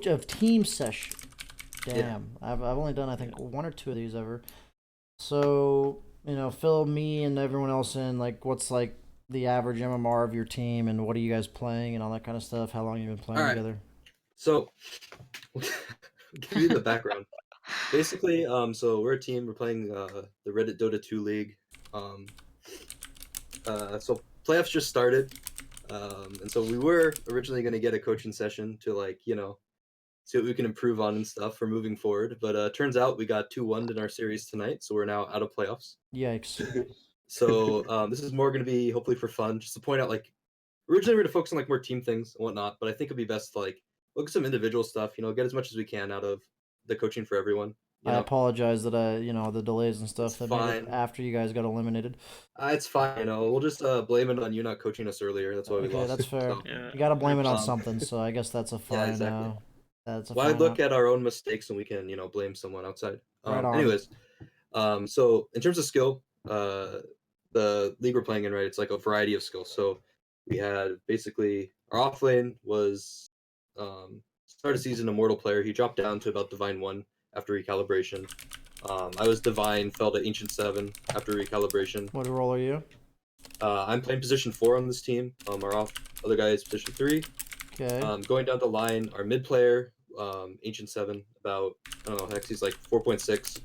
of team session. Damn, Yeah. I've only done I think 1 or 2 of these ever. So fill me and everyone else in. Like, what's like the average MMR of your team, and what are you guys playing, and all that kind of stuff. How long you been playing All right. together? So, give you the background. Basically, so we're a team. We're playing the Reddit Dota 2 League. So playoffs just started, and so we were originally going to get a coaching session to see what we can improve on and stuff for moving forward. But turns out we got 2-1 in our series tonight, so we're now out of playoffs. Yikes. So this is more going to be hopefully for fun, just to point out originally we were going to focus on more team things and whatnot, but I think it'd be best to look at some individual stuff, get as much as we can out of the coaching for everyone. I apologize that the delays and stuff It's that made fine. it after you guys got eliminated. It's fine. We'll just blame it on you not coaching us earlier. That's why we Okay, lost. that's fair. So, Yeah, You gotta blame it on 100%. something, so I guess that's a fine. yeah, exactly. That's a Why fine. look at our own mistakes when we can, blame someone outside? Right on. Anyways, so in terms of skill, the league we're playing in, right? It's like a variety of skills. So we had basically our off lane was start of season immortal player. He dropped down to about Divine 1 after recalibration. I was Divine, fell to Ancient 7 after recalibration. What role are you? I'm playing position 4 on this team. Our other guy is position 3. Okay. Going down the line, our mid player, Ancient 7, about, I don't know, he's like 4.6.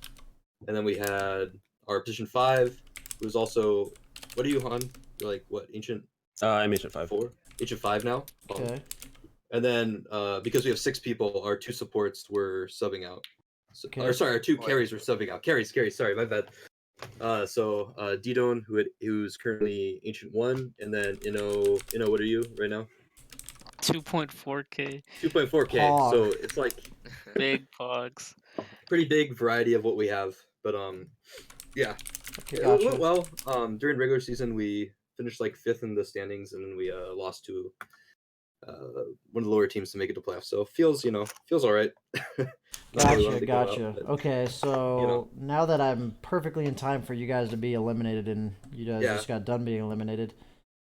And then we had our position 5, who's also, what are you, Han? You're like, what, Ancient? I'm Ancient 5. 4? Ancient 5 now? Okay. And then, because we have 6 people, our 2 supports were subbing out. So, Okay. Or sorry, our 2 carries were subbing out. Carries, sorry, my bad. So Didon, who's currently Ancient 1, and then Inno, what are you right now? 2.4k. 2.4k. Pog. So it's like Big pogs. pretty big variety of what we have. But yeah. Okay, It gotcha. went well. During regular season we finished like 5th in the standings, and then we lost to one of the lower teams to make it to playoffs. So feels all right. Gotcha. Okay, so now that I'm perfectly in time for you guys to be eliminated, and you guys just got done being eliminated,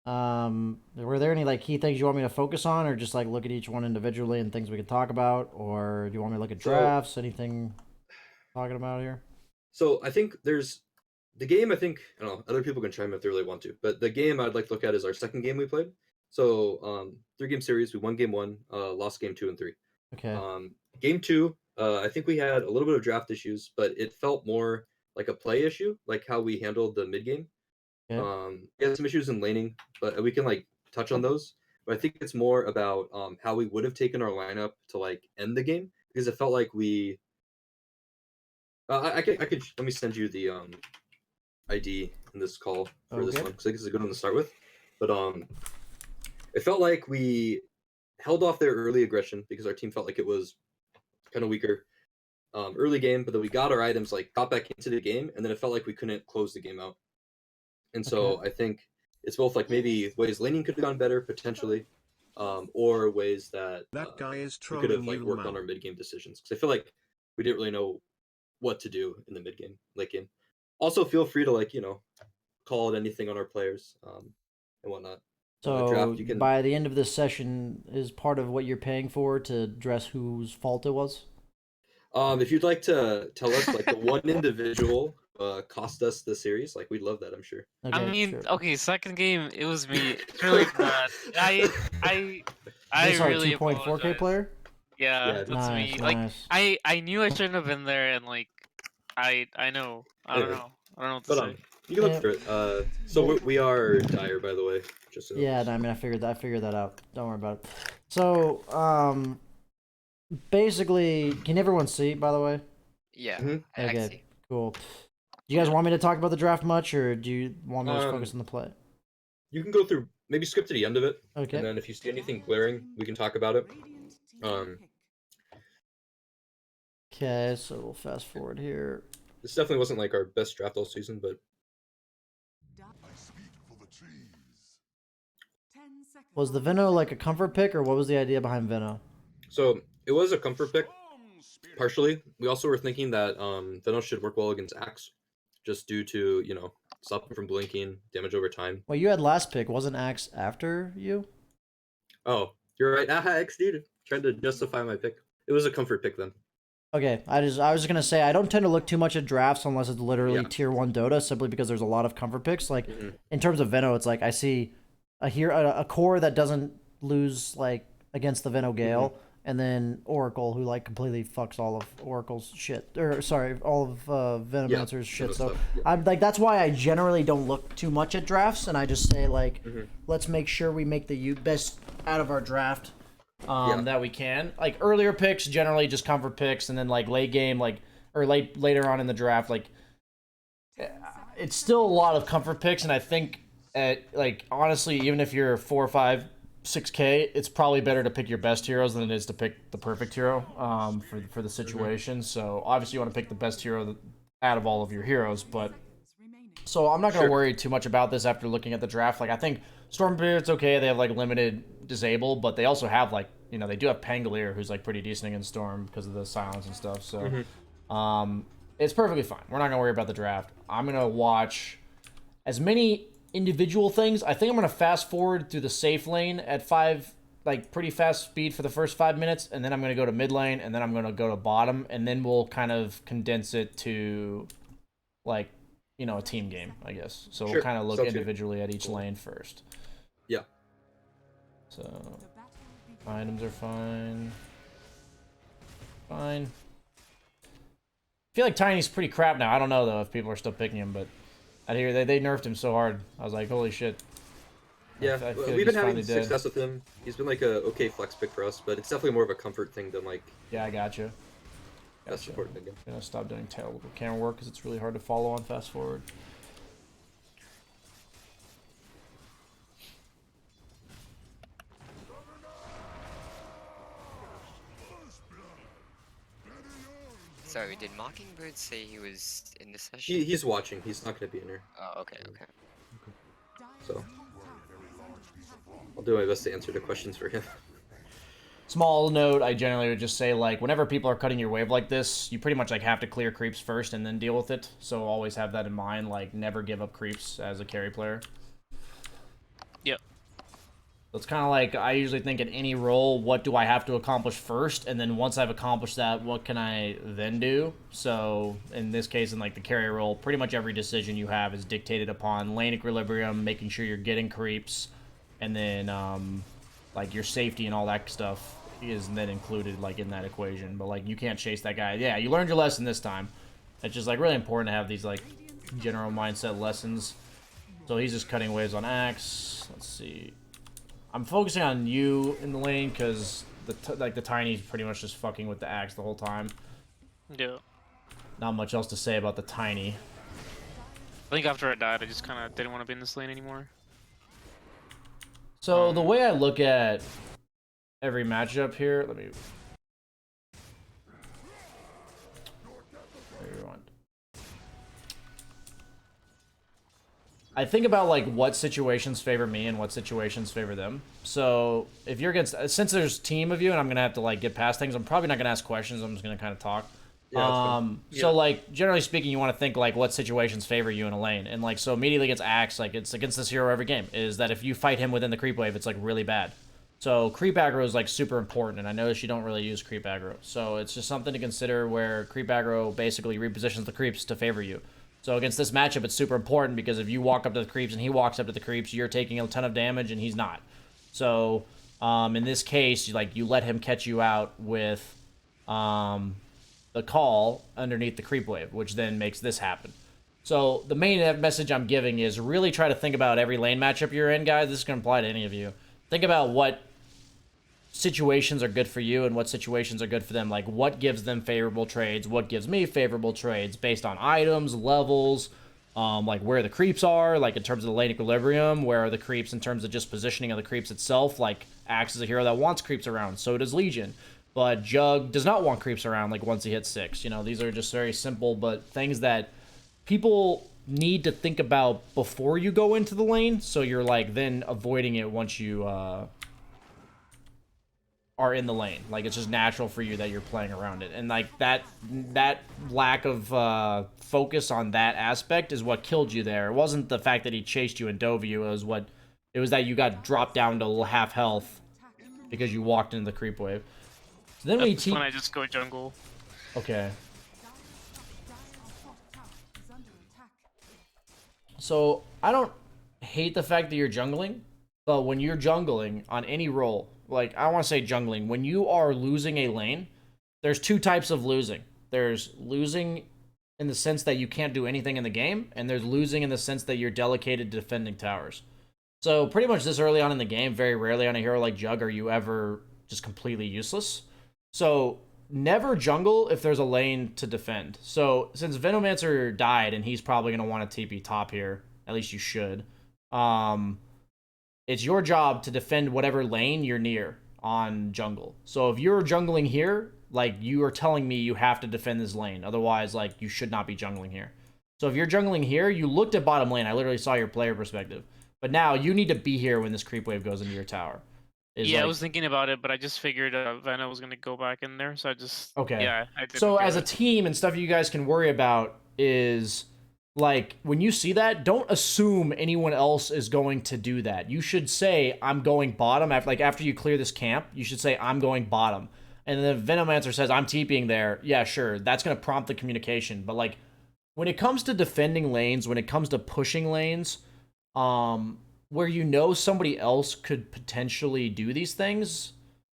were there any key things you want me to focus on, or just look at each one individually and things we can talk about, or do you want me to look at drafts? Anything talking about here? So I think there's the game. I don't know. Other people can chime in if they really want to, but the game I'd like to look at is our second game we played. So 3-game series. We won game 1, lost game 2 and 3. Okay. Game 2, I think we had a little bit of draft issues, but it felt more like a play issue, like how we handled the mid game. Okay. We had some issues in laning, but we can touch on those. But I think it's more about how we would have taken our lineup to end the game, because it felt like we. I could let me send you the ID in this call for this one, because I think it's a good one to start with. But it felt like we held off their early aggression because our team felt like it was kind of weaker early game, but then we got our items, got back into the game, and then it felt like we couldn't close the game out. And so I think it's both maybe ways laning could have gone better potentially, or ways that guy is we could have trolling worked on our mid game decisions, because I feel like we didn't really know what to do in the mid game, late game. Also, feel free to call it anything on our players and whatnot. So Draft, you can... by the end of this session, is part of what you're paying for to address whose fault it was? If you'd like to tell us the one individual cost us the series, we'd love that, I'm sure. Okay, I mean, sure. okay, second game it was me. It's really bad. I really 2.4k player. Yeah, that's me. Nice. I knew I shouldn't have been there, and I know. I don't know what to say. You can look for it. So we are dire, by the way. Just so yeah, no, I mean, I figured that out. Don't worry about it. So, basically, can everyone see? By the way. Yeah. Mm-hmm. Okay. See. Cool. Do you guys want me to talk about the draft much, or do you want me to focus on the play? You can go through, maybe skip to the end of it. Okay. And then if you see anything glaring, we can talk about it. Okay, so we'll fast forward here. This definitely wasn't our best draft all season, but Was the Veno a comfort pick, or what was the idea behind Veno? So it was a comfort pick, partially. We also were thinking that Veno should work well against Axe, just due to stop him from blinking, damage over time. Well, you had last pick, wasn't Axe after you? Oh, you're right. Axe, dude. Trying to justify my pick. It was a comfort pick then. Okay, I was just gonna say I don't tend to look too much at drafts unless it's literally tier 1 Dota, simply because there's a lot of comfort picks. Like in terms of Veno, it's like I see a core that doesn't lose like against the Veno Gale, and then Oracle who like completely fucks all of Oracle's shit, or sorry, all of Venomancer's shit. So I'm like that's why I generally don't look too much at drafts, and I just say like let's make sure we make the best out of our draft. That we can. Like earlier picks, generally just comfort picks, and then like late game, like or later on in the draft, like it's still a lot of comfort picks, and I think like honestly, even if you're 4 or 5, 6K, it's probably better to pick your best heroes than it is to pick the perfect hero for the situation. So obviously you want to pick the best hero out of all of your heroes, but so I'm not gonna worry too much about this after looking at the draft. Like I think Stormbeard's okay. They have like limited disable, but they also have like they do have Pangolier, who's like pretty decent against Storm because of the silence and stuff. So it's perfectly fine. We're not gonna worry about the draft. I'm gonna watch as many individual things. I think I'm gonna fast forward through the safe lane at 5, like pretty fast speed for the first 5 minutes, and then I'm gonna go to mid lane, and then I'm gonna go to bottom, and then we'll kind of condense it to like a team game, I guess. So we'll kind of look individually at each lane first. Yeah. So items are fine. Fine. I feel like Tiny's pretty crap now. I don't know though if people are still picking him, but I hear they nerfed him so hard. I was like, holy shit. Yeah, we've been having success with him. He's been like a okay flex pick for us, but it's definitely more of a comfort thing than like. Yeah, I gotcha. That's important again. I'm gonna stop doing terrible camera work because it's really hard to follow on fast forward. Sorry, did Mockingbird say he was in the session? He's watching. He's not gonna be in here. Oh, okay. So I'll do my best to answer the questions for him. Small note, I generally would just say, like, whenever people are cutting your wave like this, you pretty much, like, have to clear creeps first and then deal with it. So always have that in mind, like, never give up creeps as a carry player. Yep. So it's kind of like, I usually think at any role, what do I have to accomplish first? And then once I've accomplished that, what can I then do? So in this case, in, like, the carry role, pretty much every decision you have is dictated upon lane equilibrium, making sure you're getting creeps, and then, like, your safety and all that stuff is then included like in that equation. But like you can't chase that guy. Yeah, you learned your lesson this time. It's just like really important to have these like general mindset lessons. So he's just cutting waves on Axe. Let's see. I'm focusing on you in the lane because the Tiny's pretty much just fucking with the Axe the whole time. Yeah. Not much else to say about the Tiny. I think after I died, I just kind of didn't want to be in this lane anymore. So the way I look at every matchup here, let me. I think about like what situations favor me and what situations favor them. So if you're against, since there's a team of you and I'm gonna have to like get past things, I'm probably not gonna ask questions. I'm just gonna kind of talk. Yeah, so like generally speaking, you want to think like what situations favor you in a lane, and like so immediately against Axe, like it's against this hero every game. Is that if you fight him within the creep wave, it's like really bad. So creep aggro is like super important, and I notice you don't really use creep aggro. So it's just something to consider where creep aggro basically repositions the creeps to favor you. So against this matchup, it's super important because if you walk up to the creeps and he walks up to the creeps, you're taking a ton of damage and he's not. So in this case, you let him catch you out with the call underneath the creep wave, which then makes this happen. So the main message I'm giving is really try to think about every lane matchup you're in, guys. This is going to apply to any of you. Think about what situations are good for you and what situations are good for them. Like what gives them favorable trades, what gives me favorable trades based on items, levels, like where the creeps are, like in terms of the lane equilibrium, where are the creeps in terms of just positioning of the creeps itself. Like Axe is a hero that wants creeps around, so does Legion. But Jug does not want creeps around like once he hits 6. You know, these are just very simple but things that people need to think about before you go into the lane, so you're like then avoiding it once you are in the lane. Like it's just natural for you that you're playing around it, and like that lack of focus on that aspect is what killed you there. It wasn't the fact that he chased you and dove you. It was that you got dropped down to half health because you walked into the creep wave. So then That's when I just go jungle. Okay. So I don't hate the fact that you're jungling, but when you're jungling on any role, like I want to say jungling, when you are losing a lane, there's two types of losing. There's losing in the sense that you can't do anything in the game, and there's losing in the sense that you're delegated to defending towers. So pretty much this early on in the game, very rarely on a hero like Jug are you ever just completely useless. So never jungle if there's a lane to defend. So since Venomancer died and he's probably going to want to TP top here, at least you should, it's your job to defend whatever lane you're near on jungle. So if you're jungling here, like you are telling me you have to defend this lane. Otherwise, like you should not be jungling here. So if you're jungling here, you looked at bottom lane. I literally saw your player perspective. But now you need to be here when this creep wave goes into your tower. Yeah, like, I was thinking about it, but I just figured Veno was gonna go back in there, so I just Yeah, I didn't. So as a team and stuff you guys can worry about is like when you see that, don't assume anyone else is going to do that. You should say I'm going bottom after you clear this camp. You should say I'm going bottom, and then the Venomancer says I'm TPing there. Yeah, sure, that's gonna prompt the communication. But like when it comes to defending lanes, when it comes to pushing lanes, where you know somebody else could potentially do these things,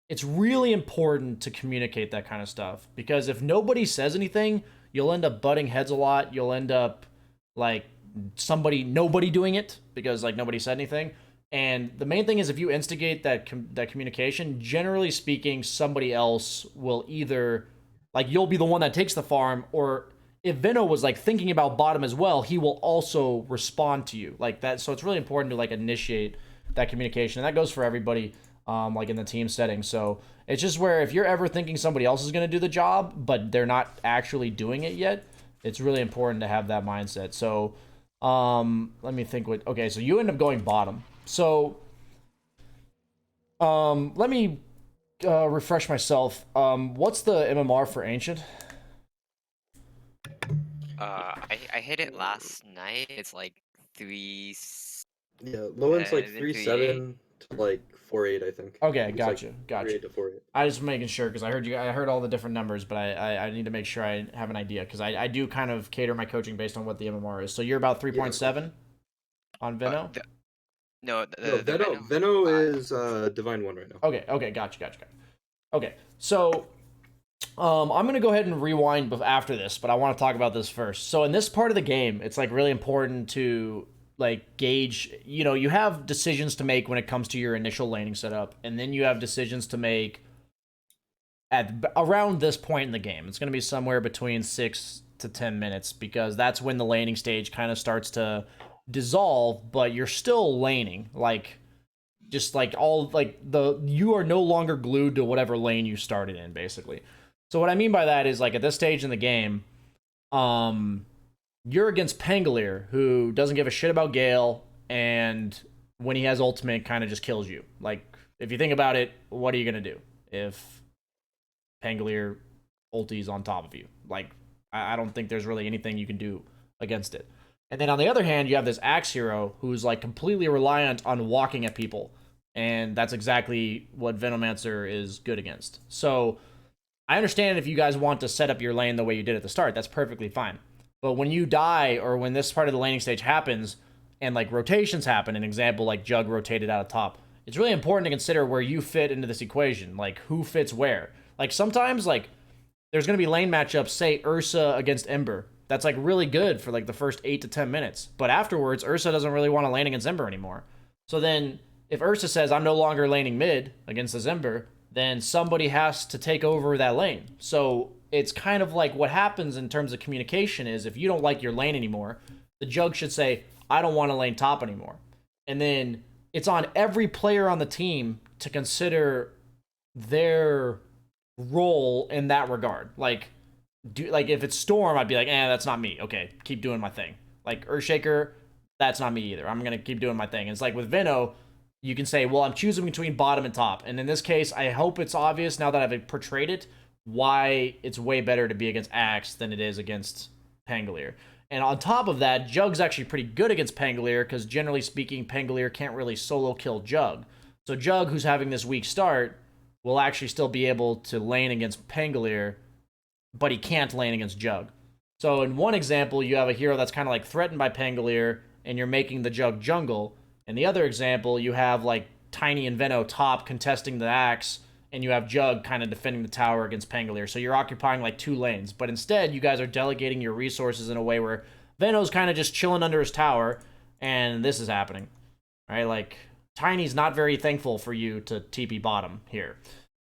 it's really important to communicate that kind of stuff. Because if nobody says anything, you'll end up butting heads a lot. You'll end up like nobody doing it because like nobody said anything. And the main thing is if you instigate that communication, generally speaking, somebody else will either like you'll be the one that takes the farm, or if Veno was like thinking about bottom as well, he will also respond to you like that. So it's really important to like initiate that communication. And that goes for everybody, like in the team setting. So it's just where if you're ever thinking somebody else is going to do the job, but they're not actually doing it yet, it's really important to have that mindset. So let me think okay, so you end up going bottom. So let me refresh myself. What's the MMR for Ancient? I hit it last night. It's like 3. Yeah, low end's like 3.7 to like 4.8, I think. Okay, gotcha. 3.8 to 4.8. I just making sure because I heard all the different numbers, but I need to make sure I have an idea because I do kind of cater my coaching based on what the MMR is. So you're about 3.7 on Veno. Veno is Divine 1 right now. Okay, gotcha. Okay, so I'm gonna go ahead and rewind after this, but I want to talk about this first. So in this part of the game, it's like really important to like gauge. You know, you have decisions to make when it comes to your initial laning setup, and then you have decisions to make at around this point in the game. It's gonna be somewhere between 6 to 10 minutes because that's when the laning stage kind of starts to dissolve, but you're still laning like. Just like you are no longer glued to whatever lane you started in, basically. So what I mean by that is like at this stage in the game, you're against Pangolier, who doesn't give a shit about Gale, and when he has ultimate, kind of just kills you. Like if you think about it, what are you gonna do if Pangolier ulti's on top of you? Like I don't think there's really anything you can do against it. And then on the other hand, you have this Axe hero who's like completely reliant on walking at people. And that's exactly what Venomancer is good against. So I understand if you guys want to set up your lane the way you did at the start. That's perfectly fine. But when you die or when this part of the laning stage happens and like rotations happen, an example like Jug rotated out of top, it's really important to consider where you fit into this equation. Like who fits where. Like sometimes like there's going to be lane matchups, say Ursa against Ember. That's like really good for like the first 8 to 10 minutes. But afterwards, Ursa doesn't really want to lane against Ember anymore. So then if Ursa says, I'm no longer laning mid against this Ember, then somebody has to take over that lane. So it's kind of like what happens in terms of communication is if you don't like your lane anymore, the Jug should say, I don't want to lane top anymore. And then it's on every player on the team to consider their role in that regard. Like if it's Storm, I'd be like, that's not me. Okay, keep doing my thing. Like Earthshaker, that's not me either. I'm gonna keep doing my thing. And it's like with Veno, you can say, well, I'm choosing between bottom and top. And in this case, I hope it's obvious now that I've portrayed it why it's way better to be against Axe than it is against Pangolier. And on top of that, Jug's actually pretty good against Pangolier because generally speaking, Pangolier can't really solo kill Jug. So Jug, who's having this weak start, will actually still be able to lane against Pangolier, but he can't lane against Jug. So in one example, you have a hero that's kind of like threatened by Pangolier, and you're making the Jug jungle. In the other example, you have like Tiny and Veno top contesting the Axe, and you have Jug kind of defending the tower against Pangolier. So you're occupying like 2 lanes. But instead, you guys are delegating your resources in a way where Veno's kind of just chilling under his tower, and this is happening. Right? Like, Tiny's not very thankful for you to TP bottom here.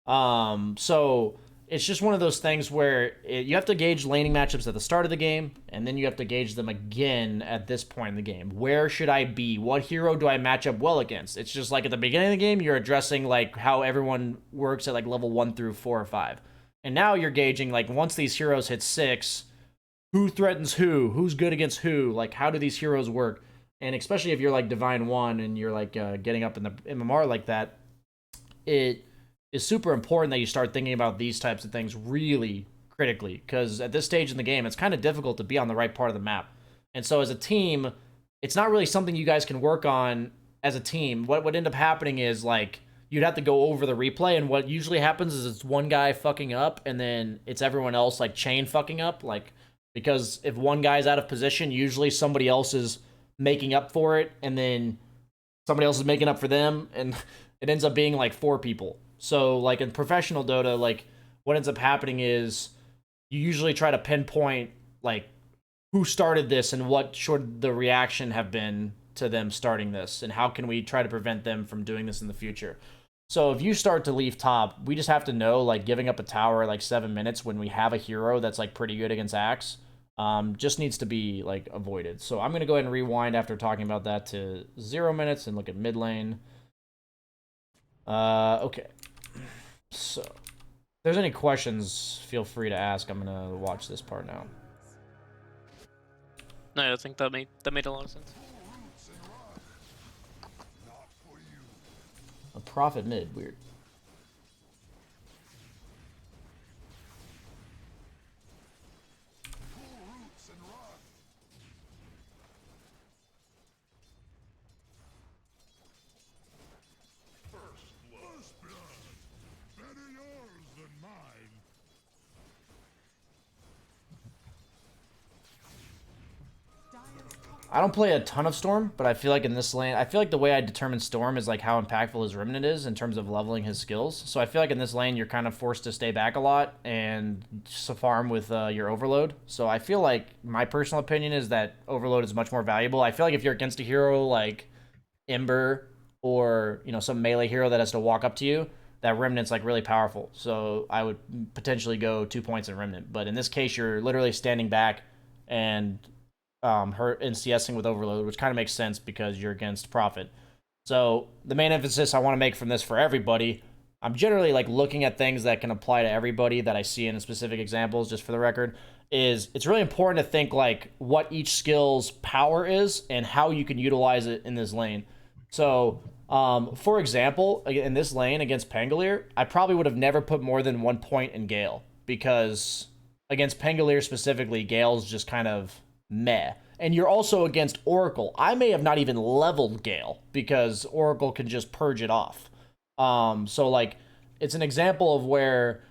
So it's just one of those things where you have to gauge laning matchups at the start of the game, and then you have to gauge them again at this point in the game. Where should I be? What hero do I match up well against? It's just like at the beginning of the game, you're addressing like how everyone works at like level 1 through 4 or 5. And now you're gauging like once these heroes hit 6, who threatens who? Who's good against who? Like how do these heroes work? And especially if you're like Divine 1 and you're like getting up in the MMR like that, it is super important that you start thinking about these types of things really critically, because at this stage in the game, it's kind of difficult to be on the right part of the map. And so as a team, it's not really something you guys can work on as a team. What would end up happening is like you'd have to go over the replay, and what usually happens is it's one guy fucking up, and then it's everyone else like chain fucking up, like because if one guy's out of position, usually somebody else is making up for it, and then somebody else is making up for them, and it ends up being like 4 people. So, like, in professional Dota, like, what ends up happening is you usually try to pinpoint, like, who started this and what should the reaction have been to them starting this, and how can we try to prevent them from doing this in the future. So, if you start to leave top, we just have to know, like, giving up a tower, like, 7 minutes when we have a hero that's, like, pretty good against Axe, just needs to be, like, avoided. So, I'm going to go ahead and rewind after talking about that to 0 minutes and look at mid lane. Okay. So, if there's any questions, feel free to ask. I'm gonna watch this part now. No, I think that made a lot of sense. A Prophet mid, weird. I don't play a ton of Storm, but I feel like in this lane, I feel like the way I determine Storm is like how impactful his Remnant is in terms of leveling his skills. So I feel like in this lane, you're kind of forced to stay back a lot and just farm with your Overload. So I feel like my personal opinion is that Overload is much more valuable. I feel like if you're against a hero like Ember or, you know, some melee hero that has to walk up to you, that Remnant's like really powerful. So I would potentially go 2 points in Remnant. But in this case, you're literally standing back and her NCSing with Overload, which kind of makes sense because you're against Prophet. So the main emphasis I want to make from this for everybody, I'm generally like looking at things that can apply to everybody that I see in specific examples, just for the record, is it's really important to think like what each skill's power is and how you can utilize it in this lane. So, for example, in this lane against Pangolier, I probably would have never put more than 1 point in Gale, because against Pangolier specifically, Gale's just kind of meh. And you're also against Oracle. I may have not even leveled Gale because Oracle can just purge it off. So like it's an example of where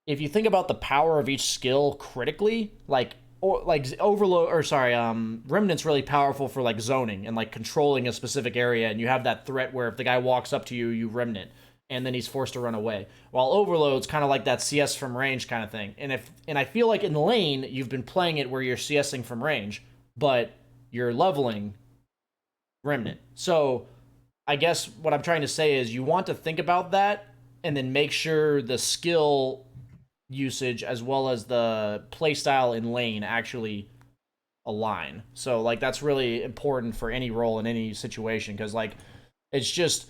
if you think about the power of each skill critically, like Overload or sorry, Remnant's really powerful for like zoning and like controlling a specific area, and you have that threat where if the guy walks up to you, you Remnant, and then he's forced to run away. While Overload's kind of like that CS from range kind of thing. And I feel like in the lane, you've been playing it where you're CSing from range, but you're leveling Remnant. So I guess what I'm trying to say is you want to think about that and then make sure the skill usage as well as the playstyle in lane actually align. So like that's really important for any role in any situation, because like it's just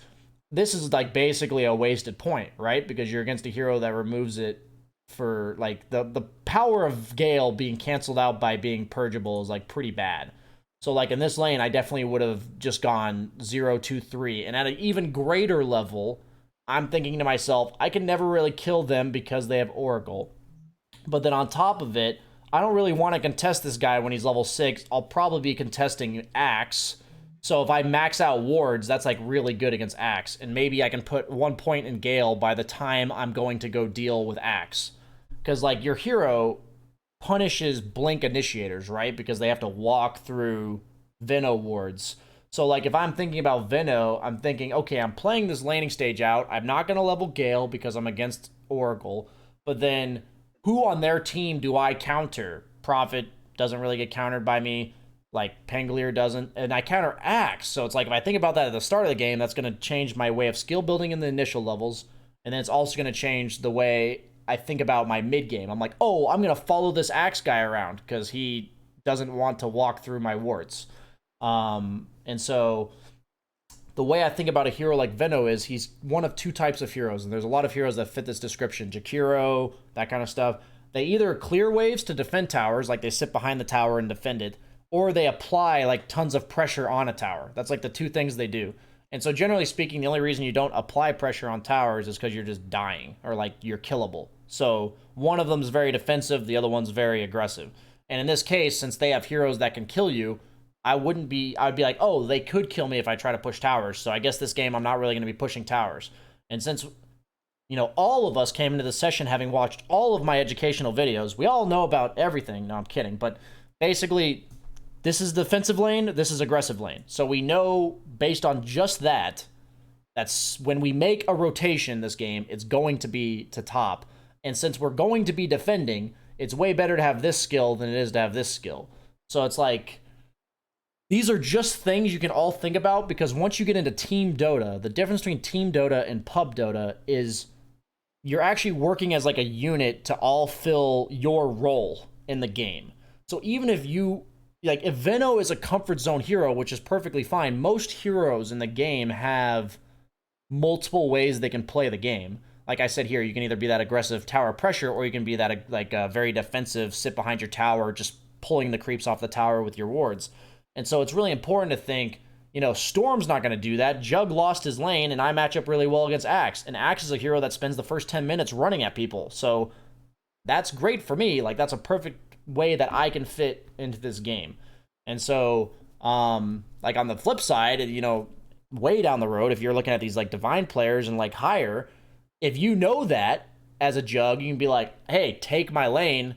this is like basically a wasted point, right? Because you're against a hero that removes it for like the power of Gale being canceled out by being purgeable is like pretty bad. So like in this lane, I definitely would have just gone 0-2-3, and at an even greater level, I'm thinking to myself, I can never really kill them because they have Oracle. But then on top of it, I don't really want to contest this guy when he's level 6. I'll probably be contesting Axe. So if I max out wards, that's like really good against Axe. And maybe I can put 1 point in Gale by the time I'm going to go deal with Axe. Because like your hero punishes blink initiators, right? Because they have to walk through Veno wards. So like if I'm thinking about Veno, I'm thinking, okay, I'm playing this laning stage out. I'm not going to level Gale because I'm against Oracle. But then who on their team do I counter? Prophet doesn't really get countered by me. Like Pangolier doesn't, and I counter Axe. So it's like if I think about that at the start of the game, that's going to change my way of skill building in the initial levels, and then it's also going to change the way I think about my mid game. I'm like, oh, I'm going to follow this Axe guy around because he doesn't want to walk through my wards. And so the way I think about a hero like Veno is he's one of two types of heroes, and there's a lot of heroes that fit this description. Jakiro, that kind of stuff. They either clear waves to defend towers, like they sit behind the tower and defend it, or they apply like tons of pressure on a tower. That's like the two things they do. And so generally speaking, the only reason you don't apply pressure on towers is because you're just dying or like you're killable. So one of them is very defensive, the other one's very aggressive. And in this case, since they have heroes that can kill you, I'd be like, oh, they could kill me if I try to push towers. So I guess this game I'm not really going to be pushing towers. And since, you know, all of us came into the session having watched all of my educational videos, we all know about everything. No, I'm kidding. But basically, this is defensive lane, this is aggressive lane. So we know, based on just that, that's when we make a rotation this game, it's going to be to top. And since we're going to be defending, it's way better to have this skill than it is to have this skill. So it's like, these are just things you can all think about, because once you get into Team Dota, the difference between Team Dota and Pub Dota is you're actually working as like a unit to all fill your role in the game. So even if you, like, if Veno is a comfort zone hero, which is perfectly fine, most heroes in the game have multiple ways they can play the game. Like I said here, you can either be that aggressive tower pressure, or you can be that like very defensive, sit behind your tower, just pulling the creeps off the tower with your wards. And so it's really important to think, you know, Storm's not going to do that. Jug lost his lane, and I match up really well against Axe. And Axe is a hero that spends the first 10 minutes running at people. So that's great for me. Like, that's a perfect way that I can fit into this game. And so, like, on the flip side, you know, way down the road, if you're looking at these, like, Divine players and, like, higher, if you know that as a Jug, you can be like, hey, take my lane.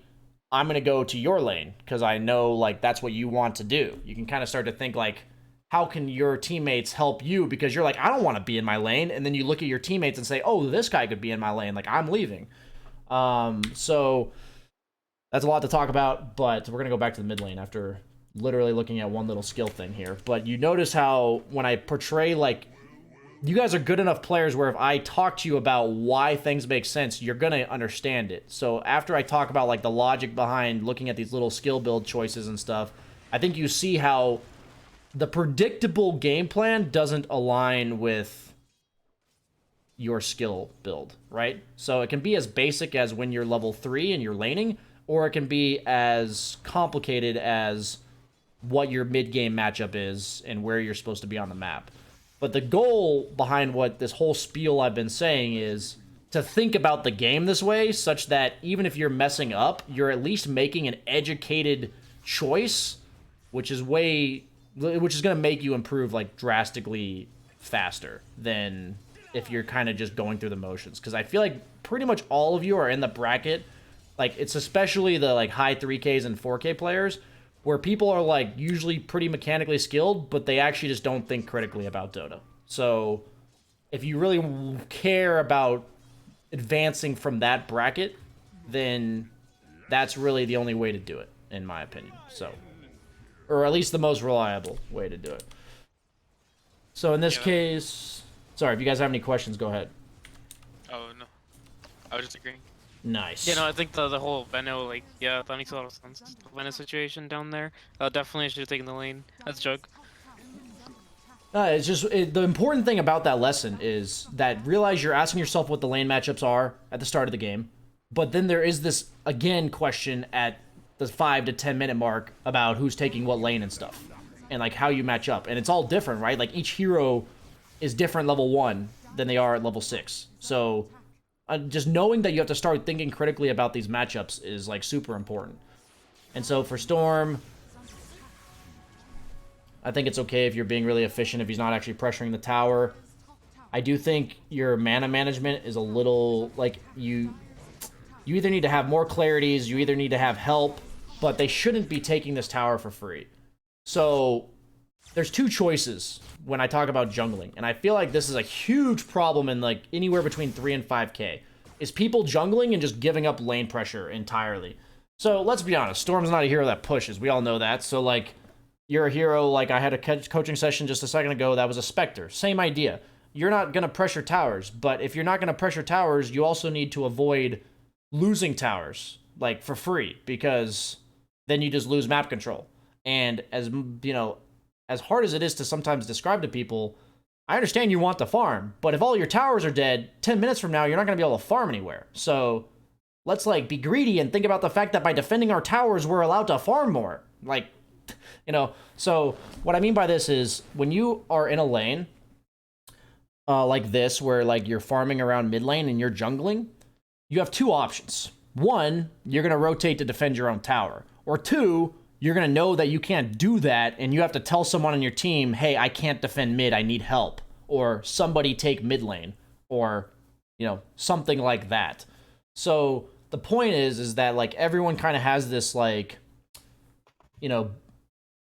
I'm going to go to your lane because I know, like, that's what you want to do. You can kind of start to think, like, how can your teammates help you? Because you're like, I don't want to be in my lane. And then you look at your teammates and say, oh, this guy could be in my lane. Like, I'm leaving. So that's a lot to talk about, but we're going to go back to the mid lane after literally looking at one little skill thing here. But you notice how when I portray, like, you guys are good enough players where if I talk to you about why things make sense, you're going to understand it. So after I talk about, like, the logic behind looking at these little skill build choices and stuff, I think you see how the predictable game plan doesn't align with your skill build, right? So it can be as basic as when you're level 3 and you're laning, or it can be as complicated as what your mid-game matchup is and where you're supposed to be on the map. But the goal behind what this whole spiel I've been saying is to think about the game this way, such that even if you're messing up, you're at least making an educated choice, which is going to make you improve, like, drastically faster than if you're kind of just going through the motions. Because I feel like pretty much all of you are in the bracket, like, it's especially the, like, high 3Ks and 4K players, where people are, like, usually pretty mechanically skilled, but they actually just don't think critically about Dota. So if you really care about advancing from that bracket, then that's really the only way to do it, in my opinion. So, or at least the most reliable way to do it. So in this case, sorry, if you guys have any questions, go ahead. Oh, no. I was just agreeing. Nice. You know, I think the whole Veno, like, yeah, that makes a lot of sense. The Veno situation down there. Definitely should have taken the lane. That's a joke. It's just, the important thing about that lesson is that realize you're asking yourself what the lane matchups are at the start of the game. But then there is this, again, question at the 5 to 10 minute mark about who's taking what lane and stuff. And, like, how you match up. And it's all different, right? Like, each hero is different level 1 than they are at level 6. So just knowing that you have to start thinking critically about these matchups is, like, super important. And so for Storm, I think it's okay if you're being really efficient if he's not actually pressuring the tower. I do think your mana management is a little, like, you either need to have more clarities, you either need to have help, but they shouldn't be taking this tower for free. So there's two choices when I talk about jungling, and I feel like this is a huge problem in like anywhere between 3 and 5k, is people jungling and just giving up lane pressure entirely. So let's be honest, Storm's not a hero that pushes, we all know that. So like, you're a hero, like I had a coaching session just a second ago, that was a Spectre, same idea. You're not going to pressure towers, but if you're not going to pressure towers, you also need to avoid losing towers, like, for free, because then you just lose map control. And as, you know, as hard as it is to sometimes describe to people, I understand you want to farm, but if all your towers are dead, 10 minutes from now, you're not going to be able to farm anywhere. So let's, like, be greedy and think about the fact that by defending our towers, we're allowed to farm more. Like, you know, so what I mean by this is when you are in a lane, like this, where like you're farming around mid lane and you're jungling, you have two options. One, you're going to rotate to defend your own tower. Or two, you're going to know that you can't do that and you have to tell someone on your team, hey, I can't defend mid, I need help. Or somebody take mid lane. Or, you know, something like that. So the point is that like everyone kind of has this like, you know,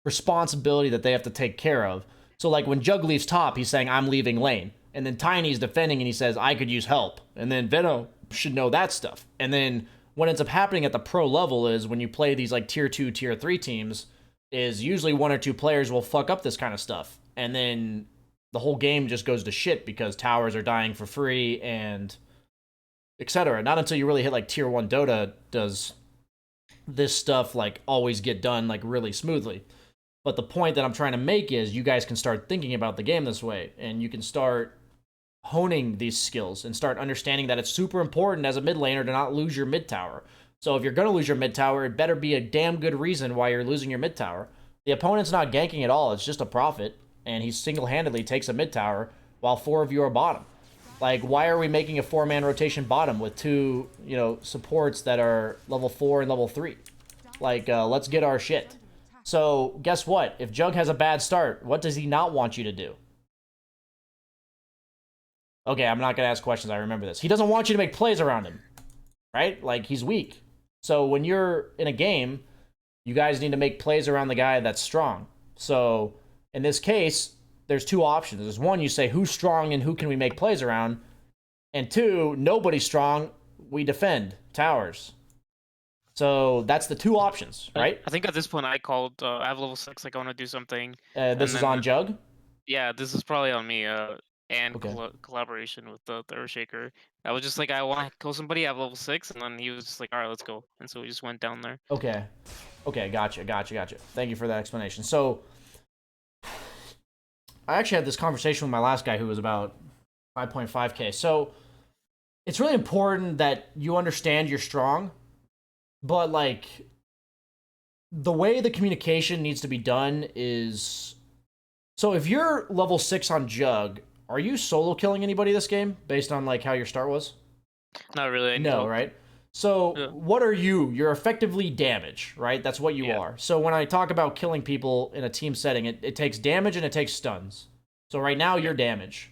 responsibility that they have to take care of. So like when Jug leaves top, he's saying, I'm leaving lane. And then Tiny's defending and he says, I could use help. And then Veno should know that stuff. And then what ends up happening at the pro level is when you play these like tier 2, tier 3 teams, is usually one or two players will fuck up this kind of stuff. And then the whole game just goes to shit because towers are dying for free and etc. Not until you really hit like tier 1 Dota does this stuff like always get done like really smoothly. But the point that I'm trying to make is you guys can start thinking about the game this way, and you can start honing these skills and start understanding that it's super important as a mid laner to not lose your mid tower. So if you're going to lose your mid tower, it better be a damn good reason why you're losing your mid tower. The opponent's not ganking at all, it's just a Prophet, and he single-handedly takes a mid tower while 4 of you are bottom. Like, why are we making a 4-man rotation bottom with 2, you know, supports that are level 4 and level 3? Like, let's get our shit. So, guess what? If Jug has a bad start, what does he not want you to do? Okay, I'm not going to ask questions. I remember this. He doesn't want you to make plays around him, right? Like, he's weak. So, when you're in a game, you guys need to make plays around the guy that's strong. So, in this case, there's two options. There's one, you say, who's strong and who can we make plays around? And two, nobody's strong. We defend towers. So that's the two options, right? I think at this point I called. I have level 6. Like I want to do something. This is on Jug. Yeah, this is probably on me. And Okay. Collaboration with the Earthshaker. I was just like, I want to kill somebody at level 6, and then he was just like, all right, let's go. And so we just went down there. Okay. Okay, gotcha. Thank you for that explanation. So I actually had this conversation with my last guy who was about 5.5k. So it's really important that you understand you're strong, but like the way the communication needs to be done is, so if you're level 6 on Jug, are you solo killing anybody this game based on like how your start was? Not really. No, right? So what are you? You're effectively damage, right? That's what you are. So when I talk about killing people in a team setting, it takes damage and it takes stuns. So right now you're damage.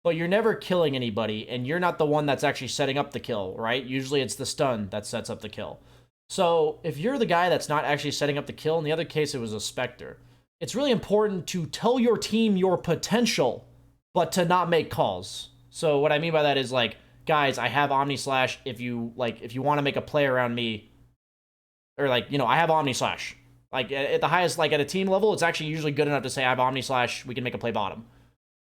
But you're never killing anybody, and you're not the one that's actually setting up the kill, right? Usually it's the stun that sets up the kill. So if you're the guy that's not actually setting up the kill, in the other case it was a Spectre, it's really important to tell your team your potential, but to not make calls. So what I mean by that is like, guys, I have Omni Slash. If you want to make a play around me, or like, you know, I have Omni Slash. Like at the highest, like at a team level, it's actually usually good enough to say I have Omni Slash. We can make a play bottom,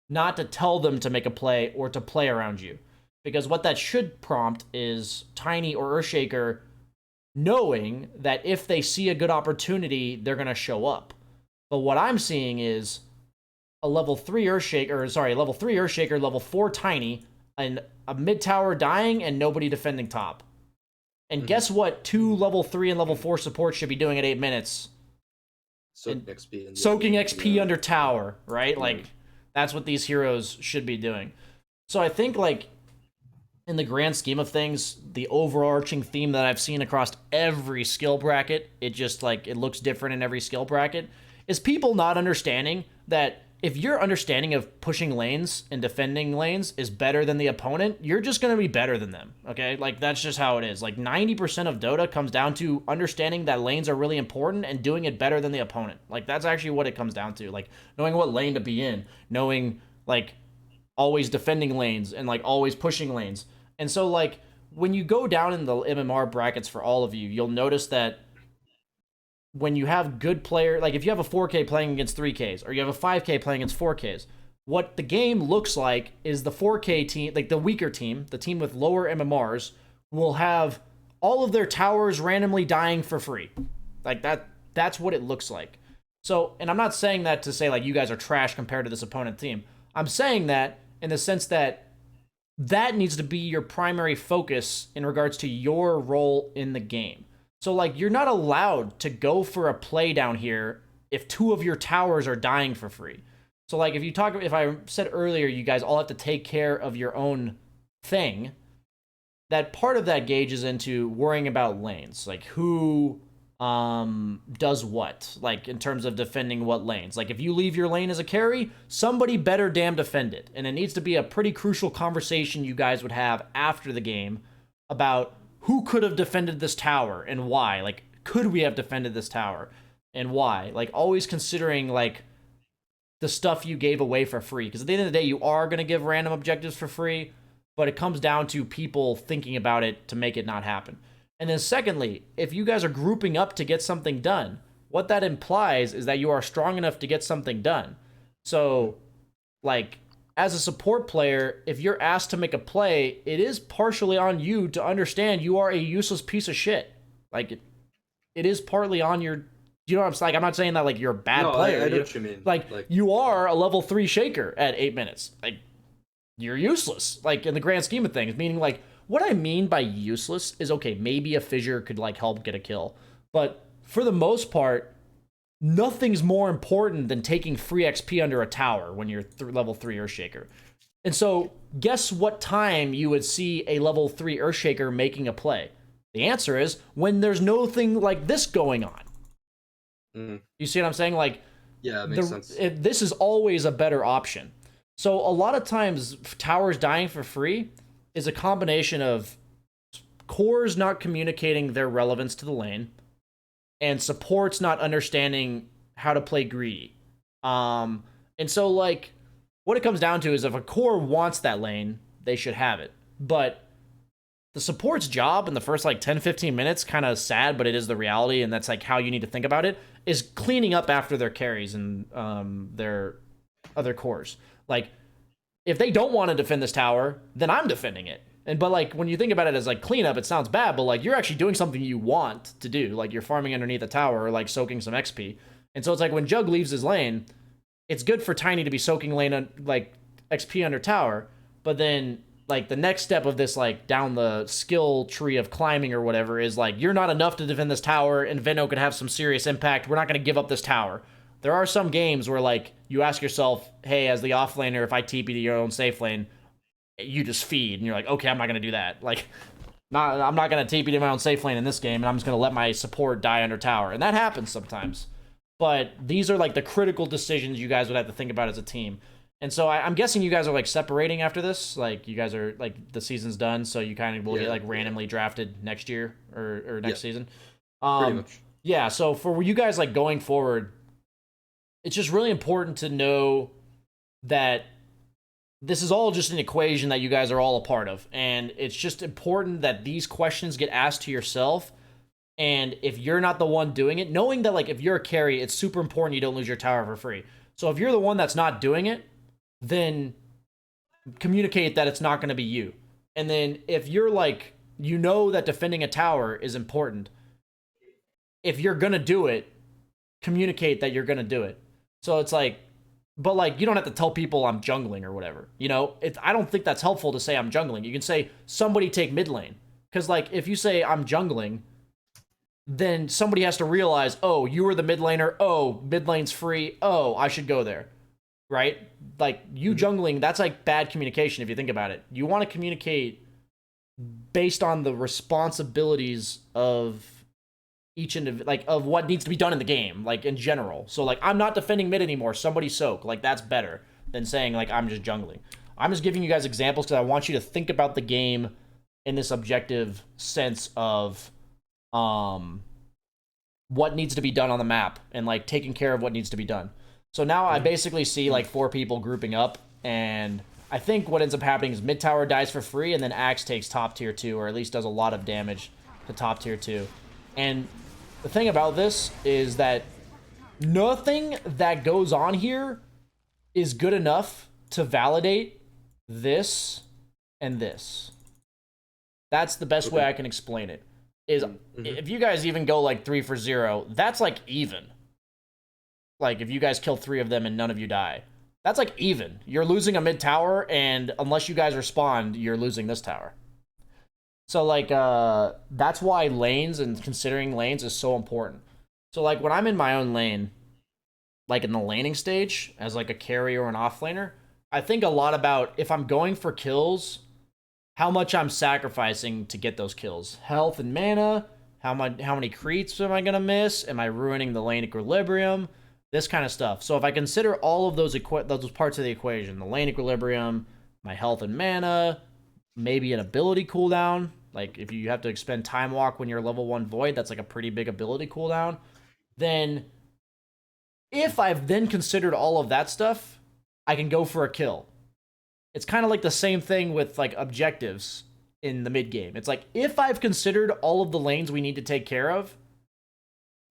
not to tell them to make a play or to play around you, because what that should prompt is Tiny or Earthshaker knowing that if they see a good opportunity, they're gonna show up. But what I'm seeing is a level 3 Earthshaker, level 3 Earthshaker, level 4 Tiny, and a mid tower dying and nobody defending top. And guess what 2 level 3 and level 4 supports should be doing at 8 minutes? Soaking XP under tower, right? Like, that's what these heroes should be doing. So I think, like, in the grand scheme of things, the overarching theme that I've seen across every skill bracket, it just, like, it looks different in every skill bracket, is people not understanding that if your understanding of pushing lanes and defending lanes is better than the opponent, you're just going to be better than them, okay? Like, that's just how it is. Like, 90% of Dota comes down to understanding that lanes are really important and doing it better than the opponent. Like, that's actually what it comes down to. Like, knowing what lane to be in, knowing, like, always defending lanes and, like, always pushing lanes. And so, like, when you go down in the MMR brackets for all of you, you'll notice that when you have good player, like if you have a 4K playing against 3Ks, or you have a 5K playing against 4Ks, what the game looks like is the 4K team, like the weaker team, the team with lower MMRs, will have all of their towers randomly dying for free. Like that's what it looks like. So, and I'm not saying that to say like you guys are trash compared to this opponent team. I'm saying that in the sense that that needs to be your primary focus in regards to your role in the game. So, like, you're not allowed to go for a play down here if 2 of your towers are dying for free. So, like, if I said earlier, you guys all have to take care of your own thing, that part of that gauges into worrying about lanes. Like, who does what, like, in terms of defending what lanes. Like, if you leave your lane as a carry, somebody better damn defend it. And it needs to be a pretty crucial conversation you guys would have after the game about who could have defended this tower and why? Like, could we have defended this tower and why? Like, always considering, like, the stuff you gave away for free. Because at the end of the day, you are going to give random objectives for free, but it comes down to people thinking about it to make it not happen. And then secondly, if you guys are grouping up to get something done, what that implies is that you are strong enough to get something done. So, like, as a support player, if you're asked to make a play, it is partially on you to understand you are a useless piece of shit. Like, it is partly on your... You know what I'm saying? Like, I'm not saying that, like, you're a bad player. I know what you mean. Like, you are a level 3 shaker at 8 minutes. Like, you're useless. Like, in the grand scheme of things. Meaning, like, what I mean by useless is, okay, maybe a fissure could, like, help get a kill. But for the most part, nothing's more important than taking free XP under a tower when you're level 3 Earthshaker. And so, guess what time you would see a level 3 Earthshaker making a play? The answer is when there's nothing like this going on. You see what I'm saying? Like, yeah, it makes sense. This is always a better option. So a lot of times, towers dying for free is a combination of cores not communicating their relevance to the lane, and supports not understanding how to play greedy. And so, like, what it comes down to is if a core wants that lane, they should have it. But the support's job in the first, like, 10-15 minutes, kind of sad, but it is the reality, and that's, like, how you need to think about it, is cleaning up after their carries and their other cores. Like, if they don't want to defend this tower, then I'm defending it. But, like, when you think about it as, like, cleanup, it sounds bad, but, like, you're actually doing something you want to do. Like, you're farming underneath the tower or, like, soaking some XP. And so it's like when Jug leaves his lane, it's good for Tiny to be soaking lane, like, XP under tower, but then, like, the next step of this, like, down the skill tree of climbing or whatever is, like, you're not enough to defend this tower, and Veno could have some serious impact. We're not going to give up this tower. There are some games where, like, you ask yourself, hey, as the offlaner, if I TP to your own safe lane, you just feed, and you're like, okay, I'm not going to do that. Like, I'm not going to TP to my own safe lane in this game, and I'm just going to let my support die under tower. And that happens sometimes. But these are, like, the critical decisions you guys would have to think about as a team. And so I'm guessing you guys are, like, separating after this. Like, you guys are, like, the season's done, so you kind of will get, like, randomly drafted next year or next season. Pretty much. Yeah, so for you guys, like, going forward, it's just really important to know that this is all just an equation that you guys are all a part of. And it's just important that these questions get asked to yourself. And if you're not the one doing it, knowing that, like, if you're a carry, it's super important you don't lose your tower for free. So if you're the one that's not doing it, then communicate that it's not going to be you. And then if you're, like, you know that defending a tower is important, if you're going to do it, communicate that you're going to do it. So it's like, but, like, you don't have to tell people I'm jungling or whatever. You know, I don't think that's helpful to say I'm jungling. You can say, somebody take mid lane. Because, like, if you say I'm jungling, then somebody has to realize, oh, you were the mid laner. Oh, mid lane's free. Oh, I should go there. Right? Like, you jungling, that's, like, bad communication if you think about it. You want to communicate based on the responsibilities of like of what needs to be done in the game, like in general. So like I'm not defending mid anymore. Somebody soak. Like that's better than saying like I'm just jungling. I'm just giving you guys examples because I want you to think about the game in this objective sense of what needs to be done on the map and like taking care of what needs to be done. So now I basically see like 4 people grouping up, and I think what ends up happening is mid tower dies for free, and then Axe takes top tier 2, or at least does a lot of damage to top tier 2. And the thing about this is that nothing that goes on here is good enough to validate this and this. That's the best way I can explain it. Is if you guys even go like 3 for 0, that's like even. Like if you guys kill 3 of them and none of you die, that's like even. You're losing a mid tower, and unless you guys respond, you're losing this tower. So like that's why lanes and considering lanes is so important. So like when I'm in my own lane, like in the laning stage as like a carry or an offlaner, I think a lot about if I'm going for kills, how much I'm sacrificing to get those kills. Health and mana, how many creeps am I going to miss? Am I ruining the lane equilibrium? This kind of stuff. So if I consider all of those parts of the equation, the lane equilibrium, my health and mana, maybe an ability cooldown, like if you have to expend time walk when you're level 1 void, that's like a pretty big ability cooldown. Then if I've then considered all of that stuff, I can go for a kill. It's kind of like the same thing with like objectives in the mid game. It's like if I've considered all of the lanes we need to take care of,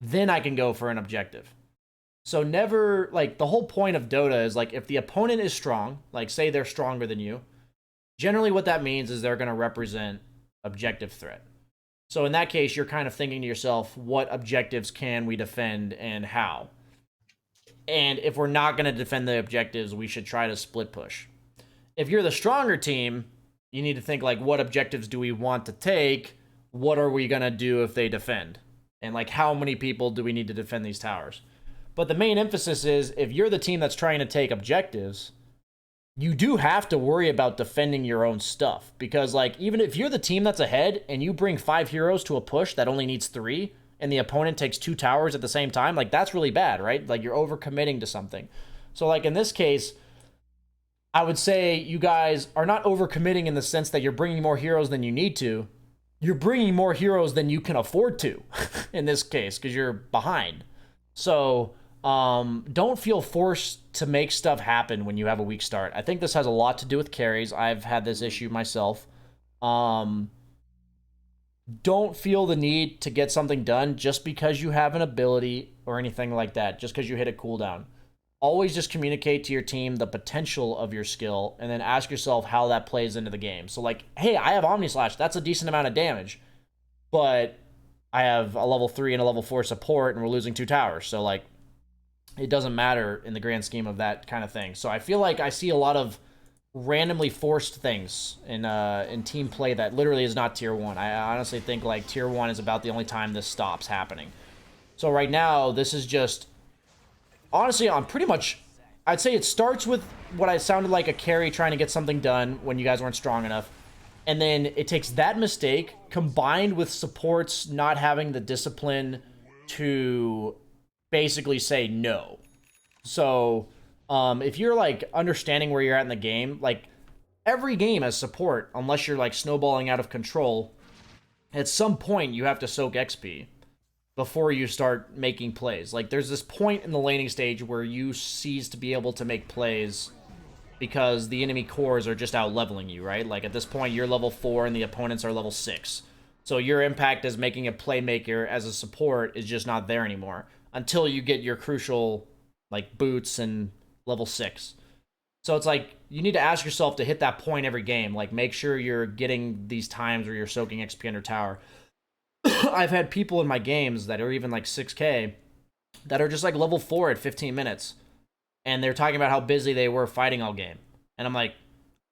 then I can go for an objective. So never, like, the whole point of Dota is like if the opponent is strong, like say they're stronger than you, generally what that means is they're going to represent objective threat. So in that case, you're kind of thinking to yourself, what objectives can we defend and how? And if we're not going to defend the objectives, we should try to split push. If you're the stronger team, you need to think like, what objectives do we want to take? What are we going to do if they defend? And like, how many people do we need to defend these towers? But the main emphasis is if you're the team that's trying to take objectives, you do have to worry about defending your own stuff. Because like, even if you're the team that's ahead and you bring 5 heroes to a push that only needs 3, and the opponent takes 2 towers at the same time, like that's really bad, right? Like you're overcommitting to something. So like in this case, I would say you guys are not overcommitting in the sense that you're bringing more heroes than you need to. You're bringing more heroes than you can afford to in this case because you're behind. So don't feel forced to make stuff happen when you have a weak start. I think this has a lot to do with carries. I've had this issue myself. Don't feel the need to get something done just because you have an ability or anything like that, just because you hit a cooldown. Always just communicate to your team the potential of your skill and then ask yourself how that plays into the game. So like, hey, I have Omni Slash. That's a decent amount of damage, but I have a level 3 and a level 4 support and we're losing 2 towers. So like, it doesn't matter in the grand scheme of that kind of thing. So I feel like I see a lot of randomly forced things in team play that literally is not tier 1. I honestly think like tier 1 is about the only time this stops happening. So right now, this is just, honestly, on pretty much, I'd say it starts with what I sounded like a carry trying to get something done when you guys weren't strong enough. And then it takes that mistake combined with supports not having the discipline to basically say no. So if you're like understanding where you're at in the game, like every game has support, unless you're like snowballing out of control, at some point you have to soak XP before you start making plays. Like there's this point in the laning stage where you cease to be able to make plays because the enemy cores are just out leveling you, right? Like at this point you're level 4 and the opponents are level 6. So your impact as making a playmaker as a support is just not there anymore until you get your crucial like boots and level 6. So it's like you need to ask yourself to hit that point every game. Like make sure you're getting these times where you're soaking XP under tower. I've had people in my games that are even like 6k that are just like level 4 at 15 minutes. And they're talking about how busy they were fighting all game. And I'm like,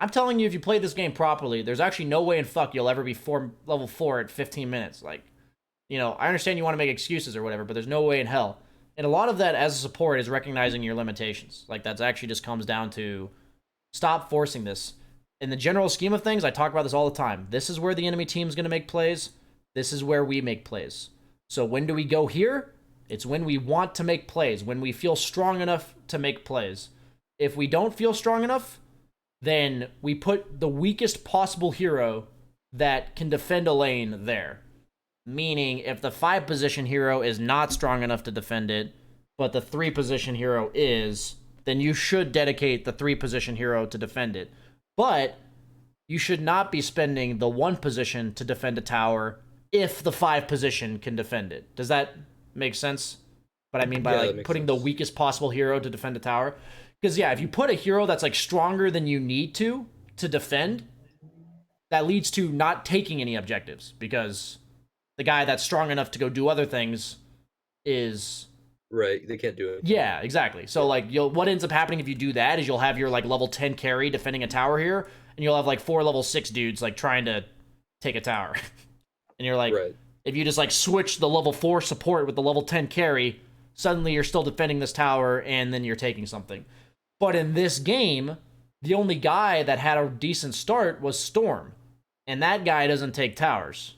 I'm telling you, if you play this game properly, there's actually no way in fuck you'll ever be level 4 at 15 minutes. Like, you know, I understand you want to make excuses or whatever, but there's no way in hell. And a lot of that as a support is recognizing your limitations. Like, that's actually just comes down to stop forcing this. In the general scheme of things, I talk about this all the time. This is where the enemy team's going to make plays. This is where we make plays. So when do we go here? It's when we want to make plays, when we feel strong enough to make plays. If we don't feel strong enough, then we put the weakest possible hero that can defend a lane there. Meaning, if the 5 position hero is not strong enough to defend it, but the 3 position hero is, then you should dedicate the 3 position hero to defend it. But you should not be spending the 1 position to defend a tower if the 5 position can defend it. Does that make sense? What I mean by like putting the weakest possible hero to defend a tower? Because yeah, if you put a hero that's like stronger than you need to defend, that leads to not taking any objectives, because the guy that's strong enough to go do other things is... Right, they can't do it. Yeah, exactly. So like, what ends up happening if you do that is you'll have your like level 10 carry defending a tower here, and you'll have like 4 level 6 dudes like trying to take a tower. And you're like, if you just like switch the level 4 support with the level 10 carry, suddenly you're still defending this tower and then you're taking something. But in this game, the only guy that had a decent start was Storm, and that guy doesn't take towers.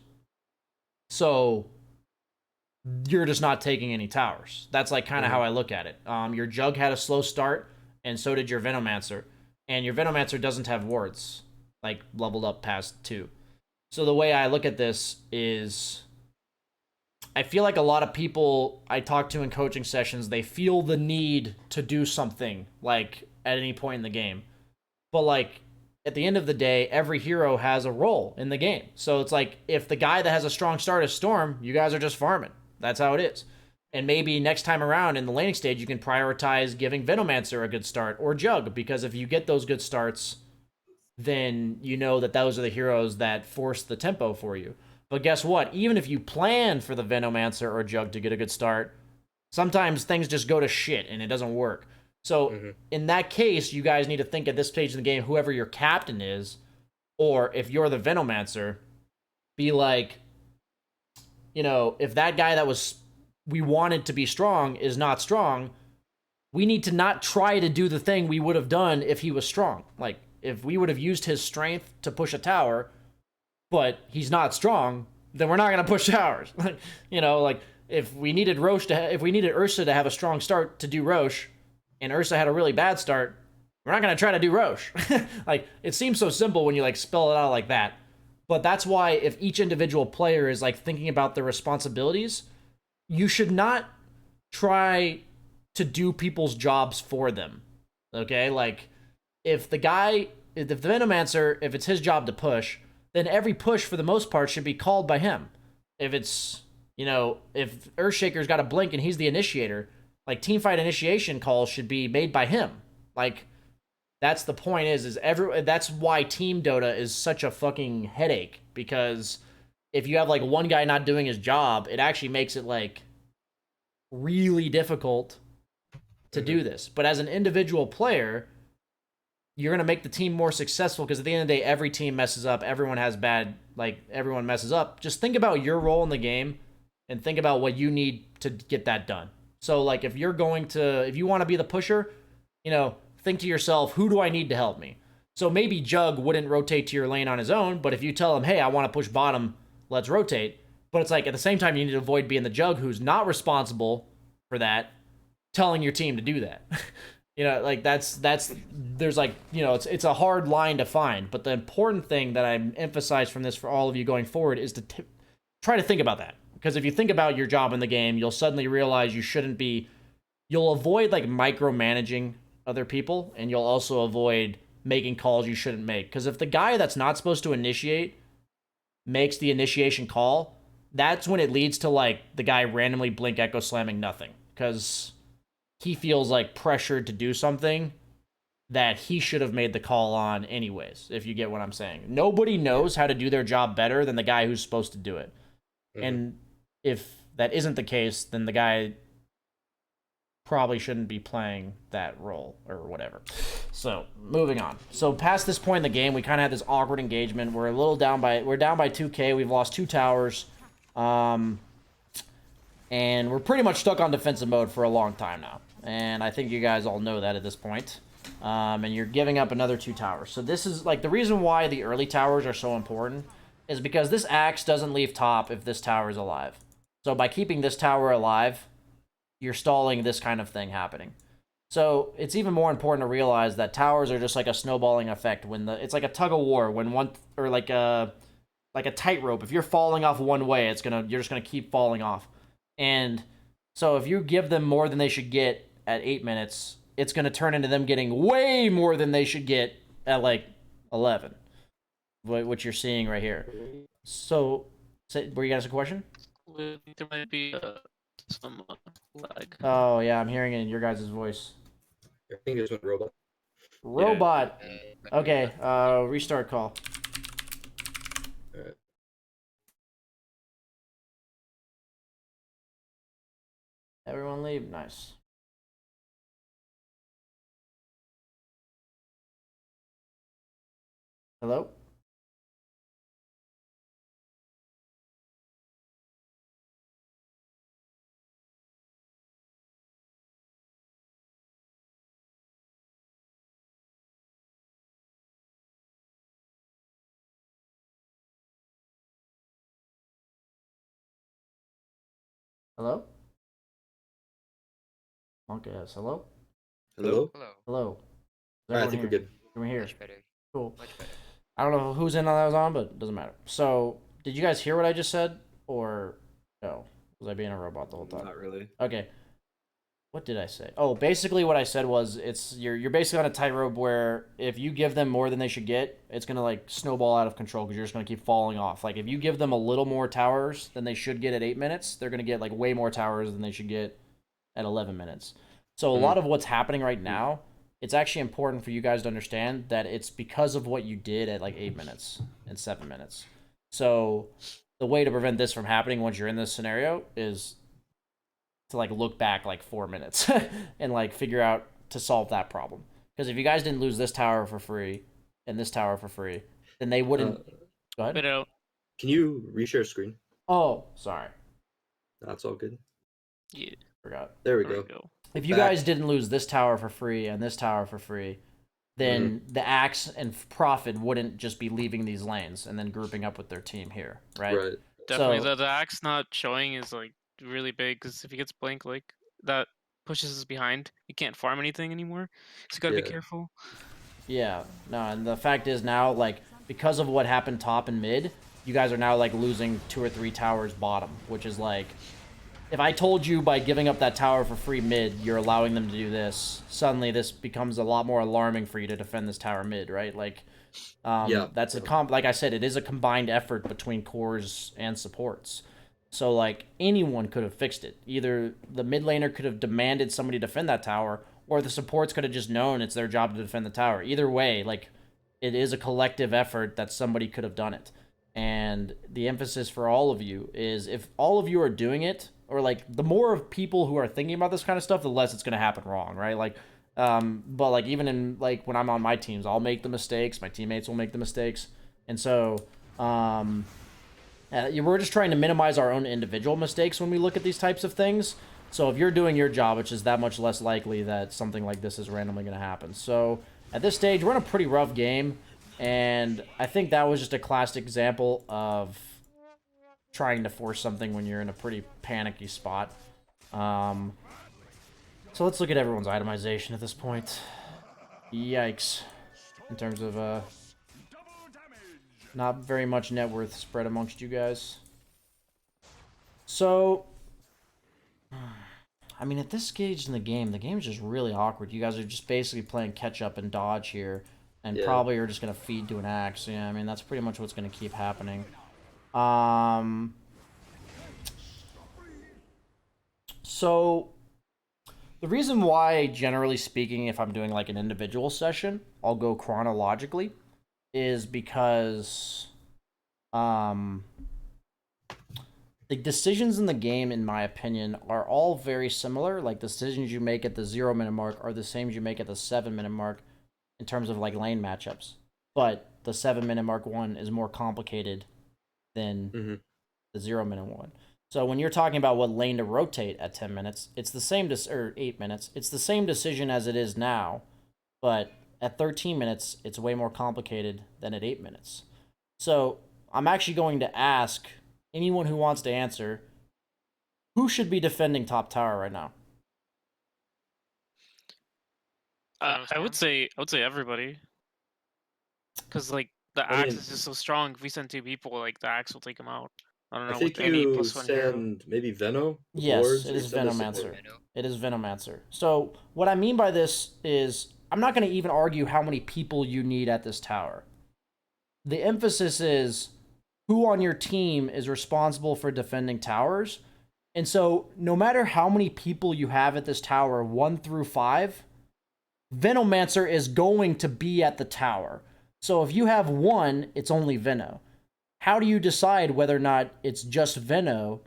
So you're just not taking any towers. That's like kind of how I look at it. Your Jug had a slow start, and so did your Venomancer. And your Venomancer doesn't have wards, like leveled up past 2. So the way I look at this is, I feel like a lot of people I talk to in coaching sessions, they feel the need to do something, like, at any point in the game. But, like, at the end of the day, every hero has a role in the game. So it's like, if the guy that has a strong start is Storm, you guys are just farming. That's how it is. And maybe next time around in the laning stage, you can prioritize giving Venomancer a good start, or Jug, because if you get those good starts, then you know that those are the heroes that force the tempo for you. But guess what? Even if you plan for the Venomancer or Jug to get a good start, sometimes things just go to shit and it doesn't work. So in that case, you guys need to think at this stage in the game, whoever your captain is, or if you're the Venomancer, be like, you know, if that guy that we wanted to be strong is not strong, we need to not try to do the thing we would have done if he was strong. Like, if we would have used his strength to push a tower, but he's not strong, then we're not going to push towers. You know, like, if we needed Ursa to have a strong start to do Roche, and Ursa had a really bad start, we're not going to try to do Roche. Like, it seems so simple when you, like, spell it out like that. But that's why if each individual player is, like, thinking about their responsibilities, you should not try to do people's jobs for them. Okay? Like, if the Venomancer, if it's his job to push, then every push for the most part should be called by him. If it's, you know, if Earthshaker's got a blink and he's the initiator, like, teamfight initiation calls should be made by him. Like, that's the point that's why Team Dota is such a fucking headache, because if you have, like, one guy not doing his job, it actually makes it, like, really difficult to do this. But as an individual player, you're going to make the team more successful, because at the end of the day, every team messes up. Everyone everyone messes up. Just think about your role in the game and think about what you need to get that done. So, like, if you want to be the pusher, you know, think to yourself, who do I need to help me? So maybe Jug wouldn't rotate to your lane on his own, but if you tell him, hey, I want to push bottom, let's rotate. But it's like, at the same time, you need to avoid being the Jug who's not responsible for that, telling your team to do that. You know, like, there's, like, you know, it's a hard line to find. But the important thing that I emphasize from this for all of you going forward is to try to think about that. Because if you think about your job in the game, you'll suddenly realize you'll avoid, like, micromanaging other people, and you'll also avoid making calls you shouldn't make. Because if the guy that's not supposed to initiate makes the initiation call, that's when it leads to, like, the guy randomly blink echo slamming nothing. Because he feels, like, pressured to do something that he should have made the call on anyways, if you get what I'm saying. Nobody knows how to do their job better than the guy who's supposed to do it. And if that isn't the case, then the guy probably shouldn't be playing that role or whatever. So, moving on. So, past this point in the game, we kind of had this awkward engagement. We're down by 2k. We've lost 2 towers. And we're pretty much stuck on defensive mode for a long time now. And I think you guys all know that at this point. And you're giving up another 2 towers. So this is, like, the reason why the early towers are so important is because this axe doesn't leave top if this tower is alive. So by keeping this tower alive, you're stalling this kind of thing happening. So it's even more important to realize that towers are just like a snowballing effect. It's like a tug of war when one, or like a tightrope. If you're falling off one way, you're just gonna keep falling off. And so if you give them more than they should get at 8 minutes, it's gonna turn into them getting way more than they should get at like 11. What you're seeing right here. So, were you guys a question? There might be some lag. Oh yeah, I'm hearing it in your guys' voice. I think there's one robot. Robot. Yeah. Okay. Restart call. Alright. Everyone leave. Nice. Hello? Hello? Monk ass. Hello? Hello? Hello. Hello? Is Alright, I everyone think we're here? good. Everyone here? Much better. Cool. Much better. I don't know whose end that was on, but it doesn't matter. So, did you guys hear what I just said? Or no? Was I being a robot the whole time? Not really. Okay. What did I say? Oh, basically what I said was you're basically on a tightrope where if you give them more than they should get, it's gonna like snowball out of control because you're just gonna keep falling off. Like if you give them a little more towers than they should get at 8 minutes, they're gonna get like way more towers than they should get at 11 minutes. So a lot of what's happening right now, it's actually important for you guys to understand that it's because of what you did at like 8 minutes and 7 minutes. So the way to prevent this from happening once you're in this scenario is to like look back like 4 minutes and like figure out to solve that problem. Because if you guys didn't lose this tower for free and this tower for free, then they wouldn't. Go ahead. But Can you reshare screen? Oh, sorry, That's all good. yeah, There forgot. we there go. we go. If you Back. guys didn't lose this tower for free and this tower for free, then the Axe and Prophet wouldn't just be leaving these lanes and then grouping up with their team here, right? Right. Definitely, So- the axe not showing is like really big because if he gets blank, like that pushes us behind. You can't farm anything anymore, so you gotta be Yeah. careful. Yeah, no, and the fact is now, like, because of what happened top and mid, you guys are now, like, losing 2 or 3 towers bottom, which is, like, if I told you by giving up that tower for free mid, you're allowing them to do this, suddenly this becomes a lot more alarming for you to defend this tower mid, right? Like, Yeah. that's like I said, it is a combined effort between cores and supports. So, like, anyone could have fixed it. Either the mid laner could have demanded somebody defend that tower, or the supports could have just known it's their job to defend the tower. Either way, like, it is a collective effort that somebody could have done it. And the emphasis for all of you is if all of you are doing it, or, like, the more of people who are thinking about this kind of stuff, the less it's going to happen wrong, right? Like, but, like, even in, like, when I'm on my teams, I'll make the mistakes, my teammates will make the mistakes. And so, we're just trying to minimize our own individual mistakes when we look at these types of things. So if you're doing your job, it's just that much less likely that something like this is randomly going to happen. So at this stage, we're in a pretty rough game, and I think that was just a classic example of trying to force something when you're in a pretty panicky spot. So let's look at everyone's itemization at this point. Yikes. In terms of, not very much net worth spread amongst you guys. So, I mean, at this stage in the game is just really awkward. You guys are just basically playing catch up and dodge here, and Yeah. probably are just gonna feed to an axe. Yeah, I mean that's pretty much what's gonna keep happening. So the reason why, generally speaking, if I'm doing like an individual session, I'll go chronologically, is because the decisions in the game, in my opinion, are all very similar. Like, the decisions you make at the 0 minute mark are the same as you make at the 7 minute mark in terms of, like, lane matchups. But the 7 minute mark one is more complicated than the 0 minute one. So when you're talking about what lane to rotate at 10 minutes, it's the same, or 8 minutes, it's the same decision as it is now. But at 13 minutes, it's way more complicated than at 8 minutes. So I'm actually going to ask anyone who wants to answer, Who should be defending top tower right now? I would say everybody, because like the axe is just so strong. If we send 2 people, like the axe will take him out. I don't know. I think with any you +1 hero. send maybe Veno with Yes, wards, it or you is send a Venomancer. support. It is Venomancer. So what I mean by this is I'm not going to even argue how many people you need at this tower. The emphasis is who on your team is responsible for defending towers. And so no matter how many people you have at this tower, 1 through 5, Venomancer is going to be at the tower. So if you have 1, it's only Veno. How do you decide whether or not it's just Veno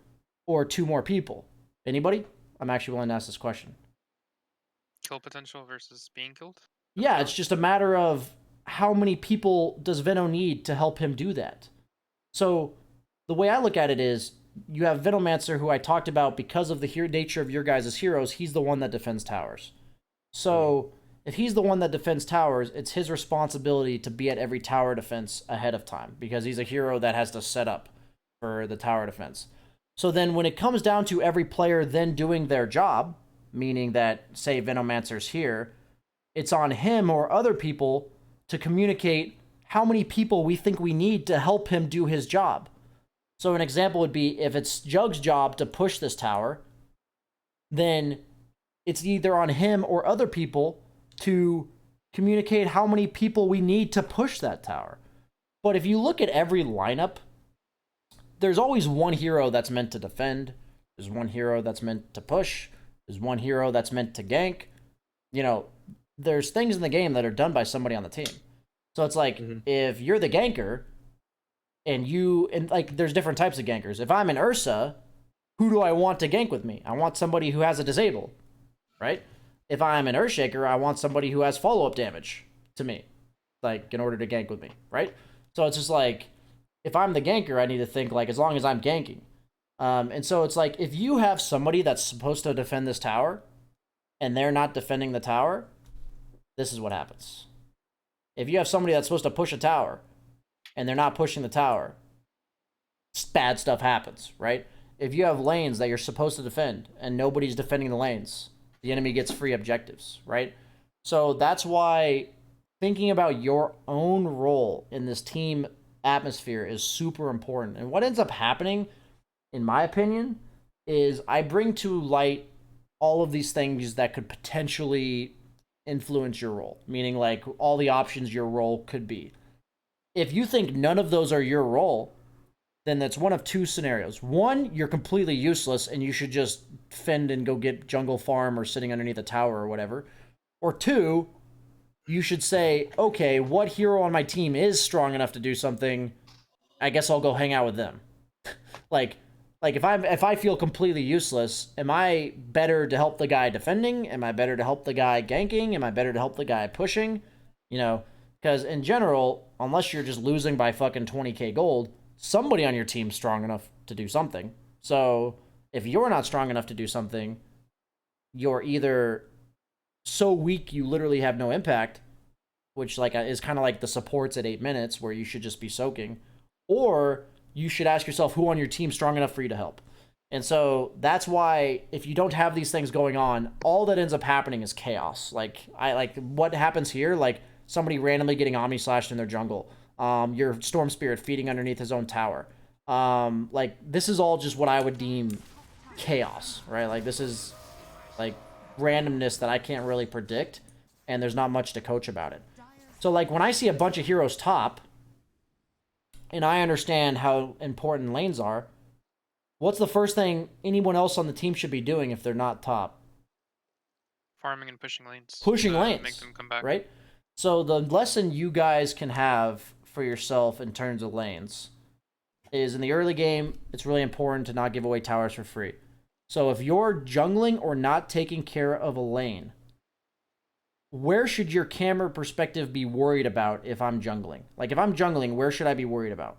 or 2 more people? Anybody? I'm actually willing to ask this question. Kill potential versus being killed? Yeah, it's just a matter of how many people does Veno need to help him do that. So the way I look at it is you have Venomancer, who I talked about because of the nature of your guys' heroes. He's the one that defends towers. So if he's the one that defends towers, it's his responsibility to be at every tower defense ahead of time because he's a hero that has to set up for the tower defense. So then when it comes down to every player then doing their job, meaning that, say, Venomancer's here, it's on him or other people to communicate how many people we think we need to help him do his job. So an example would be if it's Jug's job to push this tower, then it's either on him or other people to communicate how many people we need to push that tower. But if you look at every lineup, there's always one hero that's meant to defend. There's one hero that's meant to push. There's one hero that's meant to gank. You know, there's things in the game that are done by somebody on the team. So it's like, if you're the ganker, and like, there's different types of gankers. If I'm an Ursa, who do I want to gank with me? I want somebody who has a disable, right? If I'm an Earthshaker, I want somebody who has follow-up damage to me, like, in order to gank with me, right? So it's just like, if I'm the ganker, I need to think, like, as long as I'm ganking. And so it's like, if you have somebody that's supposed to defend this tower, and they're not defending the tower, this is what happens. If you have somebody that's supposed to push a tower, and they're not pushing the tower, bad stuff happens, right? If you have lanes that you're supposed to defend, and nobody's defending the lanes, the enemy gets free objectives, right? So that's why thinking about your own role in this team atmosphere is super important. And what ends up happening, in my opinion, is I bring to light all of these things that could potentially influence your role, meaning like all the options your role could be. If you think none of those are your role, then that's one of 2 scenarios. One, you're completely useless and you should just fend and go get jungle farm or sitting underneath a tower or whatever. Or 2, you should say, okay, what hero on my team is strong enough to do something? I guess I'll go hang out with them. like if I feel completely useless, am I better to help the guy defending? Am I better to help the guy ganking? Am I better to help the guy pushing? You know, because in general, unless you're just losing by fucking 20k gold, somebody on your team's strong enough to do something. So if you're not strong enough to do something, you're either so weak you literally have no impact, which like is kind of like the supports at 8 minutes where you should just be soaking, or you should ask yourself who on your team is strong enough for you to help. And so that's why if you don't have these things going on, all that ends up happening is chaos. Like what happens here, like somebody randomly getting Omni slashed in their jungle, your Storm Spirit feeding underneath his own tower. Like this is all just what I would deem chaos, right? Like this is like randomness that I can't really predict, and there's not much to coach about it. So like when I see a bunch of heroes top, and I understand how important lanes are, what's the first thing anyone else on the team should be doing if they're not top? Farming and pushing lanes. Pushing lanes. Make them come back. Right? So the lesson you guys can have for yourself in terms of lanes is in the early game, it's really important to not give away towers for free. So if you're jungling or not taking care of a lane, where should your camera perspective be worried about if I'm jungling? Like if I'm jungling, where should I be worried about?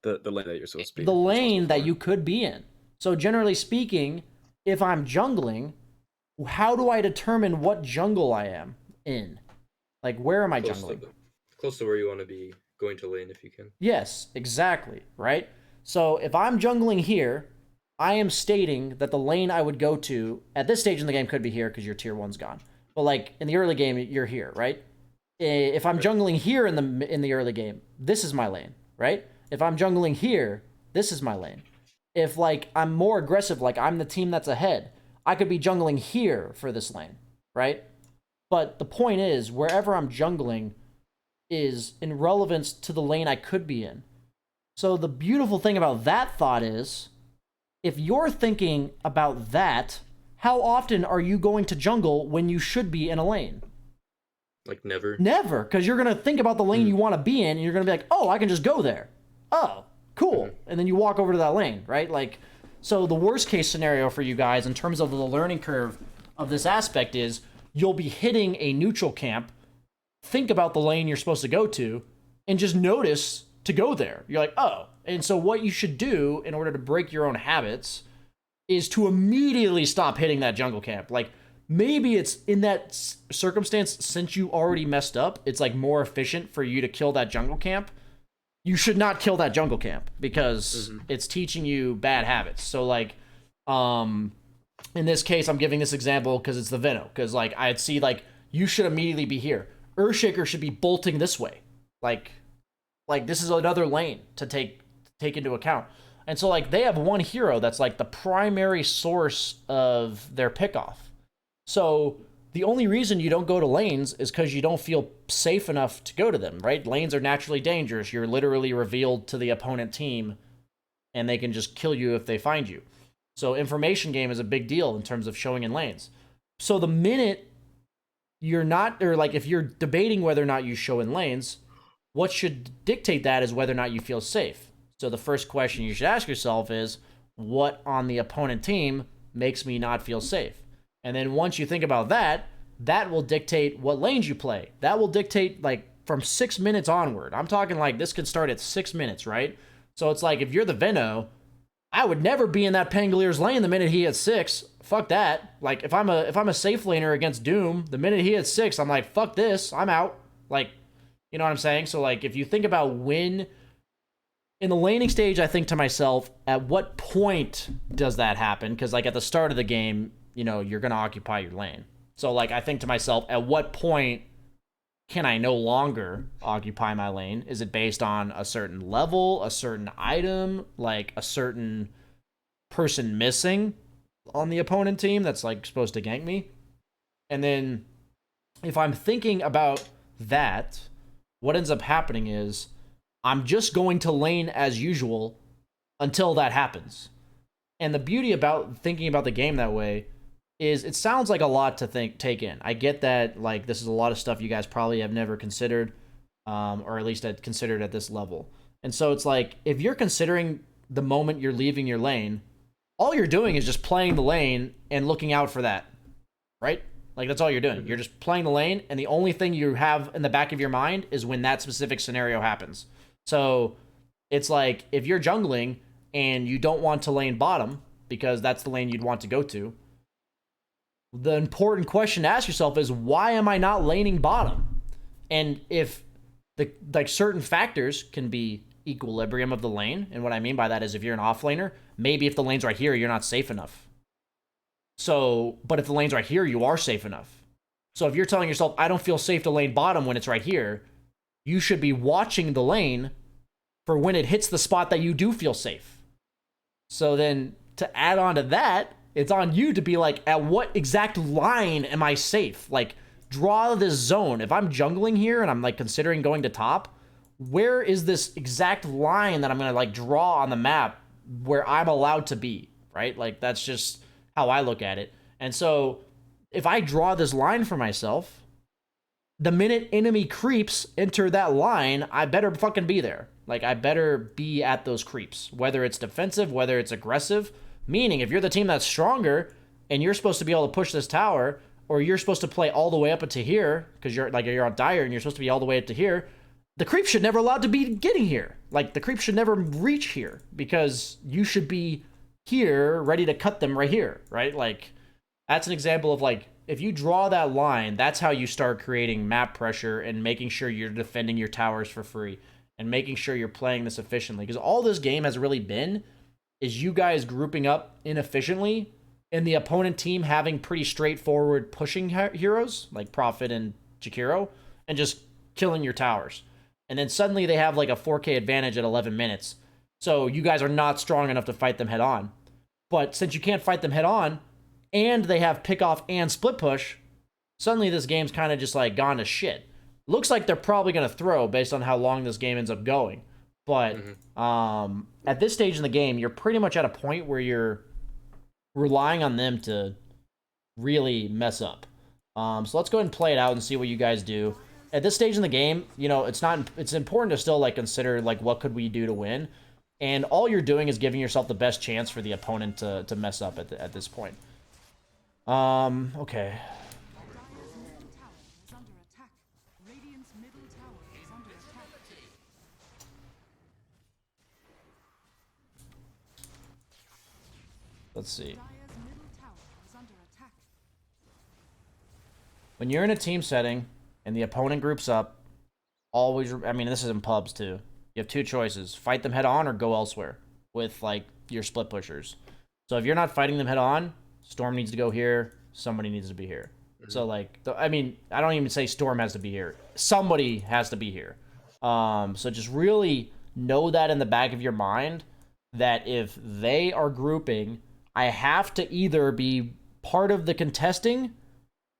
The lane that you're supposed to be in. The lane that you could be in. So generally speaking, if I'm jungling, how do I determine what jungle I am in? Like where am I jungling? Close to where you want to be going to lane if you can. Yes, exactly, right? So if I'm jungling here, I am stating that the lane I would go to at this stage in the game could be here because your tier 1's gone. But like in the early game, you're here, right? If I'm jungling here in the early game, this is my lane, right? If I'm jungling here, this is my lane. If like I'm more aggressive, like I'm the team that's ahead, I could be jungling here for this lane, right? But the point is, wherever I'm jungling is in relevance to the lane I could be in. So the beautiful thing about that thought is, if you're thinking about that, how often are you going to jungle when you should be in a lane? Like never. Never, because you're going to think about the lane you want to be in, and you're going to be like, oh, I can just go there. Oh, cool. And then you walk over to that lane, right? Like, so the worst case scenario for you guys in terms of the learning curve of this aspect is you'll be hitting a neutral camp, think about the lane you're supposed to go to, and just notice to go there. You're like, oh. And so what you should do in order to break your own habits is to immediately stop hitting that jungle camp. Like, maybe it's in that circumstance, since you already messed up, it's like more efficient for you to kill that jungle camp. You should not kill that jungle camp because it's teaching you bad habits. So like, in this case, I'm giving this example because it's the Veno. Because like, I'd see like, you should immediately be here. Earthshaker should be bolting this way. Like this is another lane to take into account. And so like, they have one hero that's like the primary source of their pickoff. So the only reason you don't go to lanes is because you don't feel safe enough to go to them, right? Lanes are naturally dangerous. You're literally revealed to the opponent team, and they can just kill you if they find you. So information game is a big deal in terms of showing in lanes. So the minute you're not, or like if you're debating whether or not you show in lanes, what should dictate that is whether or not you feel safe. So the first question you should ask yourself is, what on the opponent team makes me not feel safe? And then once you think about that, that will dictate what lanes you play. That will dictate like from 6 minutes onward. I'm talking like this could start at 6 minutes, right? So it's like if you're the Veno, I would never be in that Pangalier's lane the minute he hits 6. Fuck that. Like if I'm a safe laner against Doom, the minute he hits 6, I'm like, fuck this, I'm out. Like, you know what I'm saying? So like if you think about when in the laning stage, I think to myself, at what point does that happen? Because like at the start of the game, you know, you're going to occupy your lane. So like I think to myself, at what point can I no longer occupy my lane? Is it based on a certain level, a certain item, like a certain person missing on the opponent team that's like supposed to gank me? And then if I'm thinking about that, what ends up happening is I'm just going to lane as usual until that happens. And the beauty about thinking about the game that way is it sounds like a lot to take in. I get that, like, this is a lot of stuff you guys probably have never considered, or at least had considered at this level. And so it's like, if you're considering the moment you're leaving your lane, all you're doing is just playing the lane and looking out for that, right? Like, that's all you're doing. You're just playing the lane, and the only thing you have in the back of your mind is when that specific scenario happens. So it's like, if you're jungling and you don't want to lane bottom, because that's the lane you'd want to go to, the important question to ask yourself is, why am I not laning bottom? And if the like certain factors can be equilibrium of the lane, and what I mean by that is if you're an off laner, maybe if the lane's right here, you're not safe enough. So, but if the lane's right here, you are safe enough. So if you're telling yourself, I don't feel safe to lane bottom when it's right here, you should be watching the lane for when it hits the spot that you do feel safe. So then to add on to that, it's on you to be like, at what exact line am I safe? Like, draw this zone. If I'm jungling here and I'm like considering going to top, where is this exact line that I'm going to like draw on the map where I'm allowed to be, right? Like, that's just how I look at it. And so if I draw this line for myself, the minute enemy creeps enter that line, I better fucking be there. Like, I better be at those creeps, whether it's defensive, whether it's aggressive. Meaning, if you're the team that's stronger and you're supposed to be able to push this tower, or you're supposed to play all the way up to here, because you're on Dire and you're supposed to be all the way up to here, the creep should never allowed to be getting here. Like, the creep should never reach here, because you should be here ready to cut them right here, right? Like, that's an example of like, if you draw that line, that's how you start creating map pressure and making sure you're defending your towers for free and making sure you're playing this efficiently. Because all this game has really been is you guys grouping up inefficiently and the opponent team having pretty straightforward pushing heroes like Prophet and Jakiro and just killing your towers. And then suddenly they have like a 4K advantage at 11 minutes. So you guys are not strong enough to fight them head on. But since you can't fight them head on and they have pick off and split push, suddenly this game's kind of just like gone to shit. Looks like they're probably going to throw based on how long this game ends up going. But at this stage in the game, you're pretty much at a point where you're relying on them to really mess up. So let's go ahead and play it out and see what you guys do. At this stage in the game, you know, it's important to still like consider like what could we do to win. And all you're doing is giving yourself the best chance for the opponent to mess up at this point. Okay. Let's see. When you're in a team setting and the opponent groups up, always, I mean, this is in pubs too. You have two choices: fight them head on or go elsewhere with like your split pushers. So if you're not fighting them head on, Storm needs to go here. Somebody needs to be here. So like, I mean, I don't even say Storm has to be here. Somebody has to be here. So just really know that in the back of your mind that if they are grouping, I have to either be part of the contesting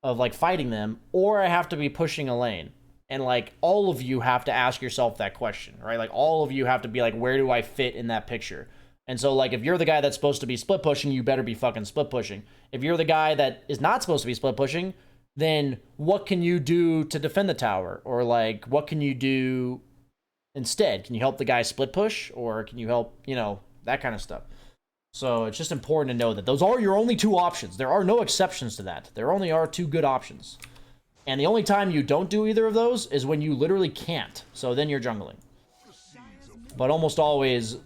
of like fighting them, or I have to be pushing a lane. And like all of you have to ask yourself that question, right? Like all of you have to be like, where do I fit in that picture? And so like if you're the guy that's supposed to be split pushing, you better be fucking split pushing. If you're the guy that is not supposed to be split pushing, then what can you do to defend the tower? Or like what can you do instead? Can you help the guy split push? Or can you help, you know, that kind of stuff? So it's just important to know that those are your only two options. There are no exceptions to that. There only are two good options. And the only time you don't do either of those is when you literally can't. So then you're jungling. But almost always,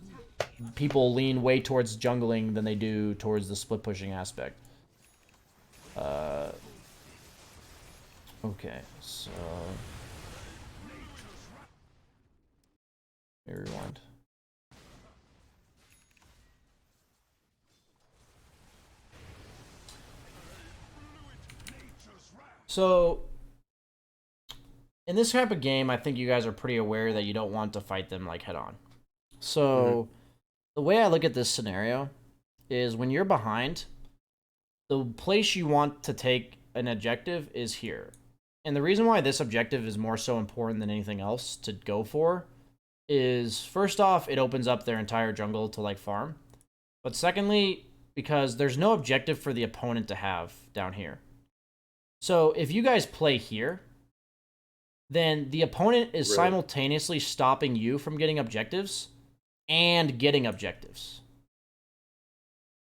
people lean way towards jungling than they do towards the split pushing aspect. Okay, so... Let me rewind. So, in this type of game, I think you guys are pretty aware that you don't want to fight them like head on. So, the way I look at this scenario is when you're behind, the place you want to take an objective is here. And the reason why this objective is more so important than anything else to go for is, first off, it opens up their entire jungle to like farm. But secondly, because there's no objective for the opponent to have down here. So if you guys play here, then the opponent is simultaneously stopping you from getting objectives and getting objectives.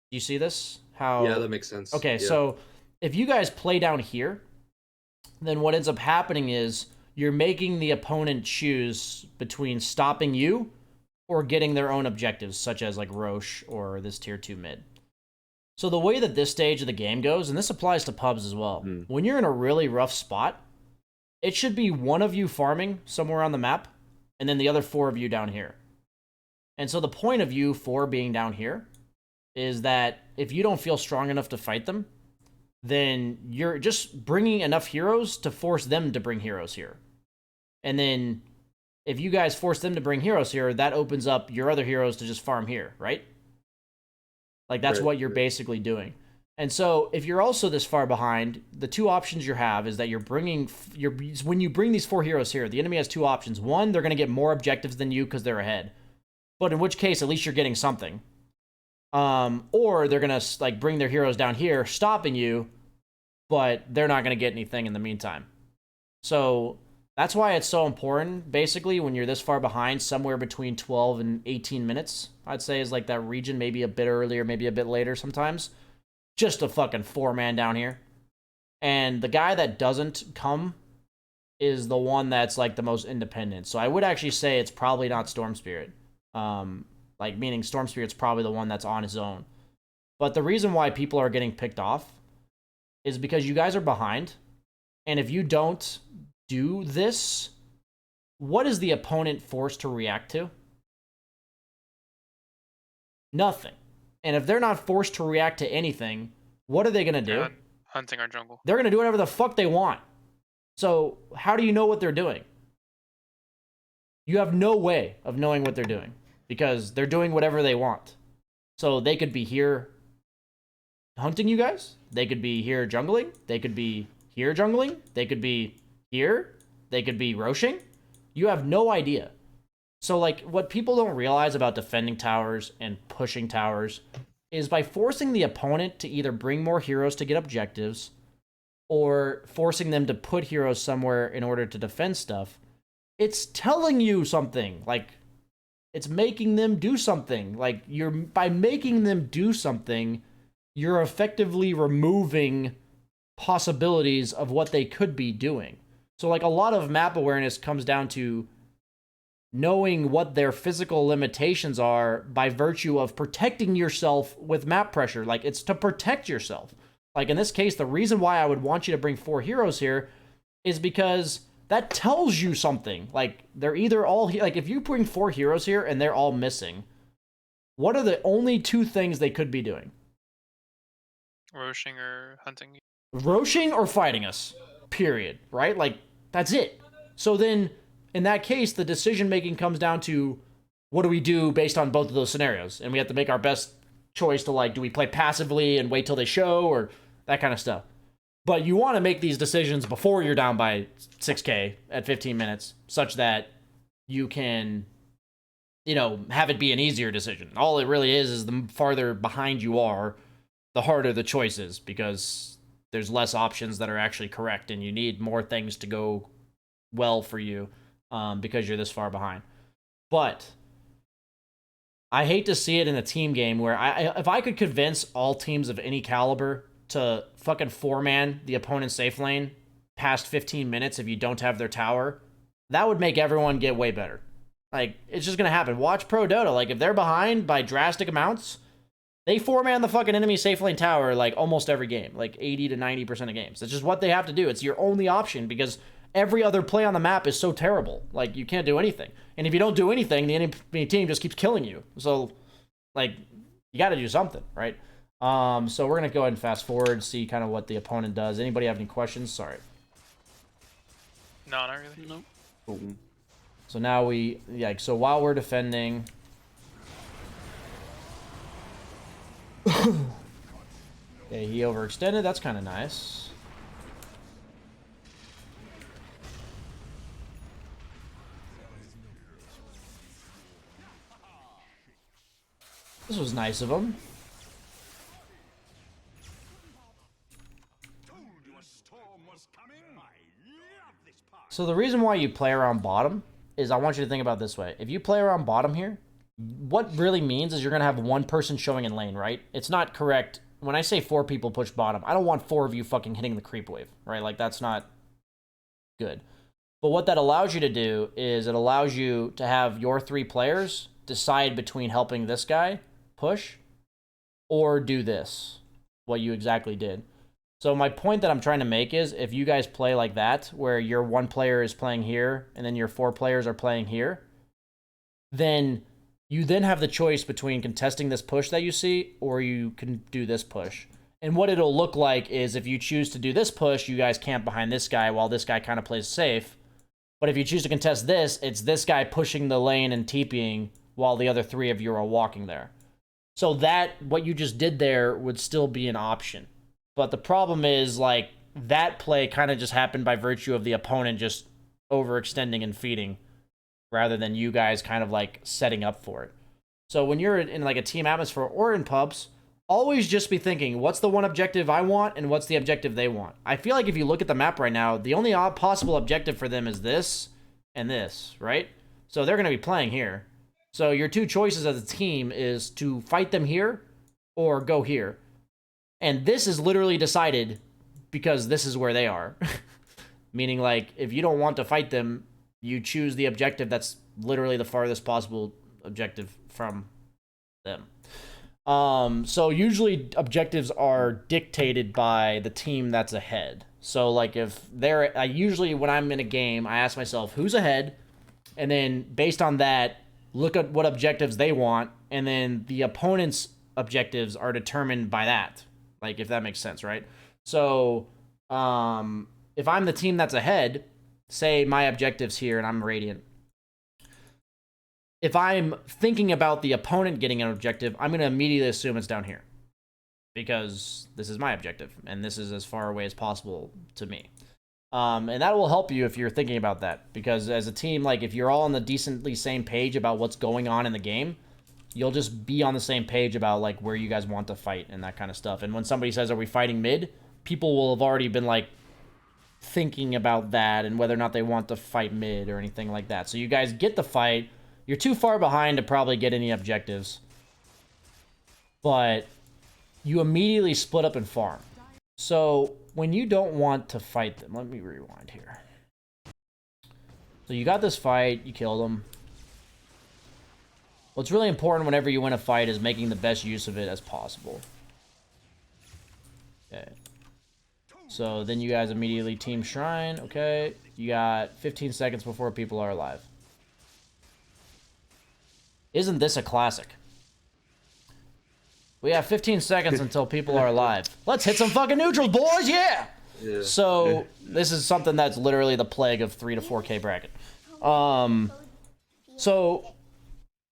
Do you see this? How? Yeah, that makes sense. Okay, yeah. So if you guys play down here, then what ends up happening is you're making the opponent choose between stopping you or getting their own objectives, such as like Roche or this tier 2 mid. So the way that this stage of the game goes, and this applies to pubs as well, when you're in a really rough spot, it should be one of you farming somewhere on the map, and then the other 4 of you down here. And so the point of you 4 being down here is that if you don't feel strong enough to fight them, then you're just bringing enough heroes to force them to bring heroes here. And then if you guys force them to bring heroes here, that opens up your other heroes to just farm here, right? Like, that's what you're basically doing. And so, if you're also this far behind, the two options you have is that you're bringing... when you bring these 4 heroes here, the enemy has 2 options. One, they're going to get more objectives than you because they're ahead. But in which case, at least you're getting something. Or they're going to, like, bring their heroes down here, stopping you, but they're not going to get anything in the meantime. So, that's why it's so important, basically, when you're this far behind, somewhere between 12 and 18 minutes, I'd say is like that region, maybe a bit earlier, maybe a bit later sometimes. Just a fucking 4-man down here. And the guy that doesn't come is the one that's like the most independent. So I would actually say it's probably not Storm Spirit. Like, meaning Storm Spirit's probably the one that's on his own. But the reason why people are getting picked off is because you guys are behind. And if you don't do this, what is the opponent forced to react to? Nothing. And if they're not forced to react to anything, what are they going to do? Hunting our jungle. They're going to do whatever the fuck they want. So how do you know what they're doing? You have no way of knowing what they're doing because they're doing whatever they want. So they could be here hunting you guys. They could be here jungling. They could be here jungling. They could be here. They could be roshing. You have no idea. So, like, what people don't realize about defending towers and pushing towers is by forcing the opponent to either bring more heroes to get objectives or forcing them to put heroes somewhere in order to defend stuff, it's telling you something. Like, it's making them do something. Like, by making them do something, you're effectively removing possibilities of what they could be doing. So, like, a lot of map awareness comes down to knowing what their physical limitations are by virtue of protecting yourself with map pressure. Like, it's to protect yourself. Like, in this case, the reason why I would want you to bring 4 heroes here is because that tells you something. Like, they're either all... Like, if you bring 4 heroes here and they're all missing, what are the only 2 things they could be doing? Roshing or hunting. Roshing or fighting us. Period. Right? Like, that's it. So then, in that case, the decision-making comes down to what do we do based on both of those scenarios? And we have to make our best choice to, like, do we play passively and wait till they show or that kind of stuff. But you want to make these decisions before you're down by 6k at 15 minutes, such that you can, you know, have it be an easier decision. All it really is the farther behind you are, the harder the choice is, because there's less options that are actually correct, and you need more things to go well for you because you're this far behind. But I hate to see it in a team game where if I could convince all teams of any caliber to fucking 4-man the opponent's safe lane past 15 minutes if you don't have their tower, that would make everyone get way better. Like, it's just gonna happen. Watch Pro Dota. Like, if they're behind by drastic amounts, they 4-man the fucking enemy safe lane tower, like, almost every game. Like, 80 to 90% of games. It's just what they have to do. It's your only option because every other play on the map is so terrible. Like, you can't do anything. And if you don't do anything, the enemy team just keeps killing you. So, like, you gotta do something, right? So we're gonna go ahead and fast forward, see kind of what the opponent does. Anybody have any questions? Sorry. No, not really. Nope. Cool. So now so while we're defending... Okay, he overextended. That's kind of nice. This was nice of him. So the reason why you play around bottom is I want you to think about it this way. If you play around bottom here, what really means is you're going to have one person showing in lane, right? It's not correct. When I say 4 people push bottom, I don't want 4 of you fucking hitting the creep wave, right? Like, that's not good. But what that allows you to do is it allows you to have your 3 players decide between helping this guy push or do this, what you exactly did. So my point that I'm trying to make is if you guys play like that, where your 1 player is playing here and then your 4 players are playing here, then you then have the choice between contesting this push that you see or you can do this push. And what it'll look like is if you choose to do this push, you guys camp behind this guy while this guy kind of plays safe. But if you choose to contest this, it's this guy pushing the lane and TPing while the other 3 of you are walking there. So that, what you just did there would still be an option. But the problem is, like, that play kind of just happened by virtue of the opponent just overextending and feeding rather than you guys kind of, like, setting up for it. So when you're in, like, a team atmosphere or in pubs, always just be thinking, what's the one objective I want and what's the objective they want? I feel like if you look at the map right now, the only possible objective for them is this and this, right? So they're going to be playing here. So your 2 choices as a team is to fight them here or go here. And this is literally decided because this is where they are. Meaning, like, if you don't want to fight them, you choose the objective that's literally the farthest possible objective from them. So usually objectives are dictated by the team that's ahead. So, like, if they're... usually when I'm in a game, I ask myself, who's ahead? And then, based on that, look at what objectives they want and then the opponent's objectives are determined by that. Like, if that makes sense, right? So, if I'm the team that's ahead, say my objective's here and I'm Radiant. If I'm thinking about the opponent getting an objective, I'm going to immediately assume it's down here. Because this is my objective, and this is as far away as possible to me. And that will help you if you're thinking about that. Because as a team, like, if you're all on the decently same page about what's going on in the game, you'll just be on the same page about, like, where you guys want to fight and that kind of stuff. And when somebody says, are we fighting mid? People will have already been, like, thinking about that and whether or not they want to fight mid or anything like that. So you guys get the fight. You're too far behind to probably get any objectives. But you immediately split up and farm. So when you don't want to fight them, let me rewind here. So you got this fight, you killed them. What's really important whenever you win a fight is making the best use of it as possible. Okay. So then you guys immediately team Shrine. Okay. You got 15 seconds before people are alive. Isn't this a classic? We have 15 seconds until people are alive. Let's hit some fucking neutrals, boys! Yeah! So this is something that's literally the plague of 3 to 4K bracket. So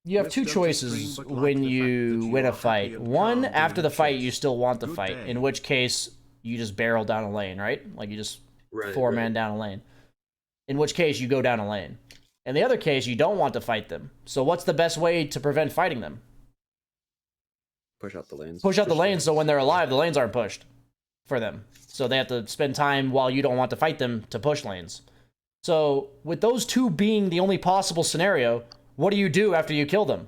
you have two choices when you win a fight. One, after the fight, you still want the fight, in which case you just barrel down a lane, right? Like you just four-man down a lane. In which case you go down a lane. In the other case, you don't want to fight them. So what's the best way to prevent fighting them? Push out the lanes. Push out the lanes so when they're alive, the lanes aren't pushed for them. So they have to spend time while you don't want to fight them to push lanes. So with those two being the only possible scenario, what do you do after you kill them?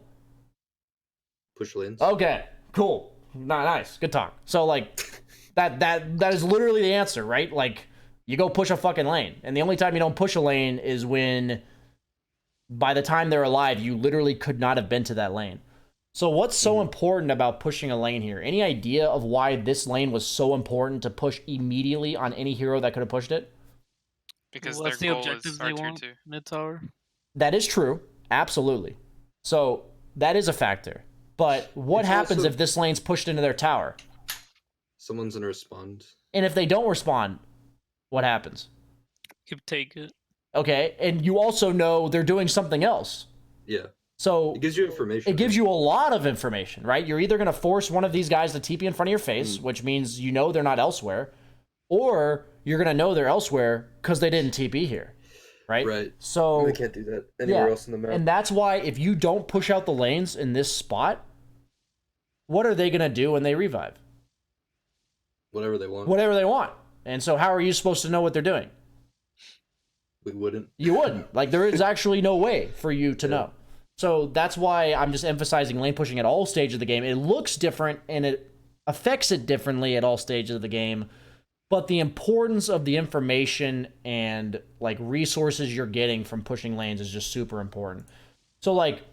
Push lanes. Okay, cool. Nice. Good talk. So like that is literally the answer, right? Like you go push a fucking lane. And the only time you don't push a lane is when by the time they're alive, you literally could not have been to that lane. So what's so important about pushing a lane here? Any idea of why this lane was so important to push immediately on any hero that could have pushed it? Because What's the their goal objective is they R tier want 2. mid tower? That is true. Absolutely. So that is a factor. But what It's happens also- if this lane's pushed into their tower? Someone's gonna respond. And if they don't respond, what happens? You take it. Okay, and you also know they're doing something else. Yeah. So It gives you information. it gives you a lot of information, right? You're either going to force one of these guys to TP in front of your face, which means you know they're not elsewhere, or you're going to know they're elsewhere because they didn't TP here, right? Right. So They can't do that anywhere else in the map. and that's why if you don't push out the lanes in this spot, what are they going to do when they revive? Whatever they want. Whatever they want. And so how are you supposed to know what they're doing? We wouldn't. You wouldn't. Like, there is actually no way for you to know. So that's why I'm just emphasizing lane pushing at all stages of the game. It looks different and it affects it differently at all stages of the game. But the importance of the information and, like, resources you're getting from pushing lanes is just super important. So, like,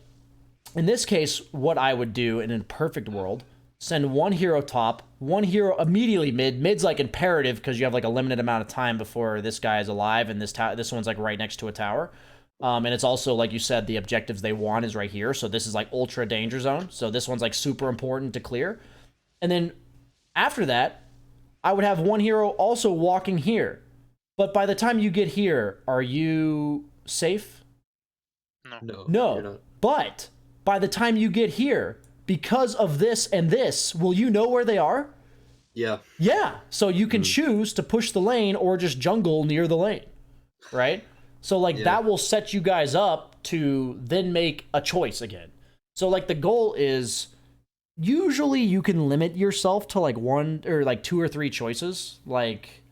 in this case, what I would do in a perfect world, send one hero top, one hero immediately mid. Mid's like imperative because you have like a limited amount of time before this guy is alive, and this one's like right next to a tower. And it's also, like you said, the objectives they want is right here. So this is like ultra danger zone. So this one's like super important to clear. And then after that, I would have one hero also walking here. But by the time you get here, are you safe? No. No. You're not. But by the time you get here, because of this and this, will you know where they are? Yeah. Yeah. So you can choose to push the lane or just jungle near the lane, right? So, like, that will set you guys up to then make a choice again. So, like, the goal is usually you can limit yourself to, like, one or, like, 2 or 3 choices. Like,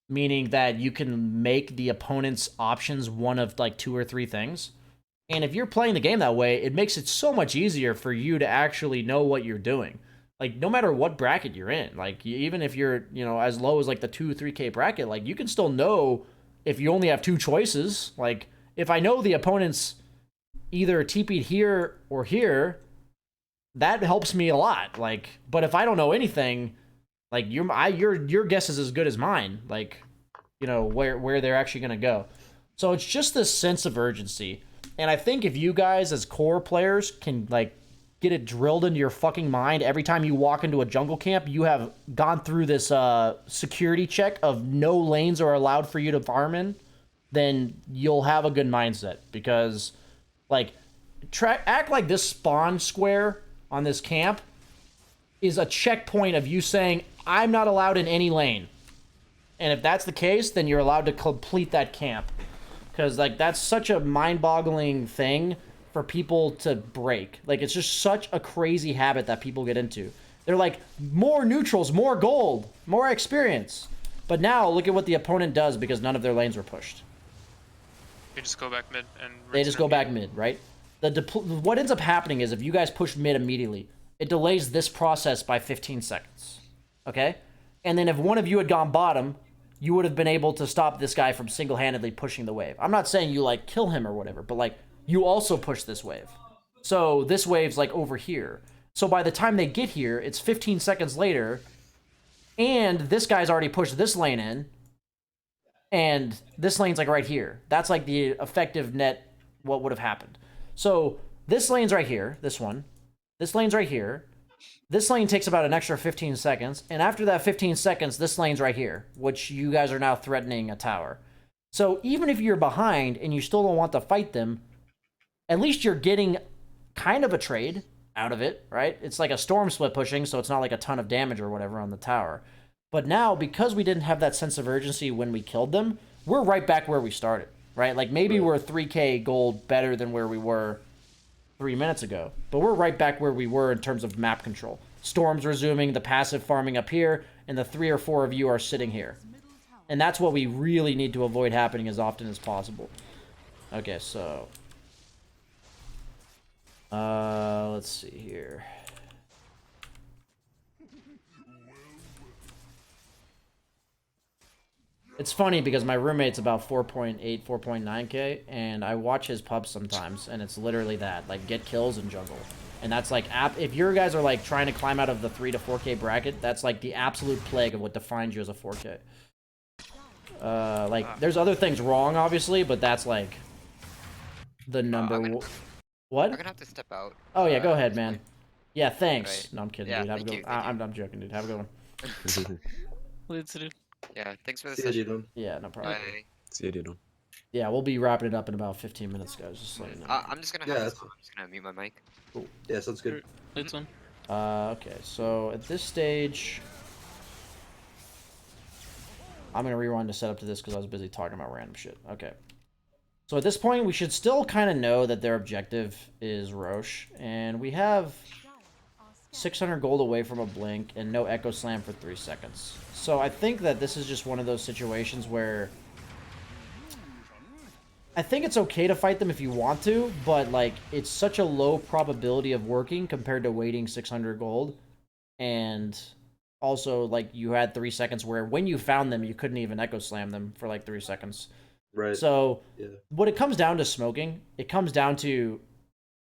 meaning that you can make the opponent's options one of, like, 2 or 3 things. And if you're playing the game that way, it makes it so much easier for you to actually know what you're doing. Like, no matter what bracket you're in, like, even if you're, you know, as low as, like, the 2-3K bracket, like, you can still know if you only have 2 choices. Like, if I know the opponent's either TP'd here or here, that helps me a lot. Like, but if I don't know anything, like, your guess is as good as mine. Like, you know, where they're actually going to go. So it's just this sense of urgency. And I think if you guys as core players can, like, get it drilled into your fucking mind every time you walk into a jungle camp, you have gone through this security check of no lanes are allowed for you to farm in, then you'll have a good mindset. Because, like, act like this spawn square on this camp is a checkpoint of you saying, I'm not allowed in any lane. And if that's the case, then you're allowed to complete that camp. Because, like, that's such a mind-boggling thing for people to break. Like, it's just such a crazy habit that people get into. They're like, more neutrals, more gold, more experience. But now, look at what the opponent does because none of their lanes were pushed. They just go back mid and They just go back mid, right? What ends up happening is if you guys push mid immediately, it delays this process by 15 seconds. Okay? And then if one of you had gone bottom, you would have been able to stop this guy from single-handedly pushing the wave. I'm not saying you, like, kill him or whatever, but, like, you also push this wave. So this wave's, like, over here. So by the time they get here, it's 15 seconds later, and this guy's already pushed this lane in, and this lane's, like, right here. That's, like, the effective net what would have happened. So this lane's right here, this one. This lane's right here. This lane takes about an extra 15 seconds, and after that 15 seconds, this lane's right here, which you guys are now threatening a tower. So even if you're behind and you still don't want to fight them, at least you're getting kind of a trade out of it, right? It's like a storm split pushing, so it's not like a ton of damage or whatever on the tower. But now, because we didn't have that sense of urgency when we killed them, we're right back where we started, right? Like, maybe we're 3k gold better than where we were 3 minutes ago, but we're right back where we were in terms of map control. Storms resuming, the passive farming up here, and the 3 or 4 of you are sitting here. And that's what we really need to avoid happening as often as possible. Okay, so... let's see here. It's funny because my roommate's about 4.8, 4.9k, and I watch his pubs sometimes, and it's literally that, like, get kills and jungle. And that's like, if your guys are like trying to climb out of the 3 to 4k bracket, that's like the absolute plague of what defines you as a 4k. Like, there's other things wrong, obviously, but that's like the number one. What? I'm gonna have to step out. Oh yeah, go ahead, man. Yeah, thanks. Right. No, I'm kidding, Yeah, dude. Have a thank good. you, thank I'm joking, dude. Have a good one. Let's do. Yeah, thanks for the See you, session. Dino. Yeah, no problem. Bye. See you, Dino. Yeah, we'll be wrapping it up in about 15 minutes, guys. Just so you know. I'm just gonna Yeah, have that's I'm just gonna mute my mic. Yeah, sounds good. Let's one. Okay, so at this stage, I'm gonna rewind to set up to this because I was busy talking about random shit. Okay. So at this point, we should still kind of know that their objective is Roche, and we have 600 gold away from a blink and no Echo Slam for 3 seconds. So I think that this is just one of those situations where I think it's okay to fight them if you want to, but like it's such a low probability of working compared to waiting 600 gold. And also, like, you had 3 seconds where when you found them, you couldn't even Echo Slam them for like 3 seconds. Right. So yeah. What it comes down to smoking, it comes down to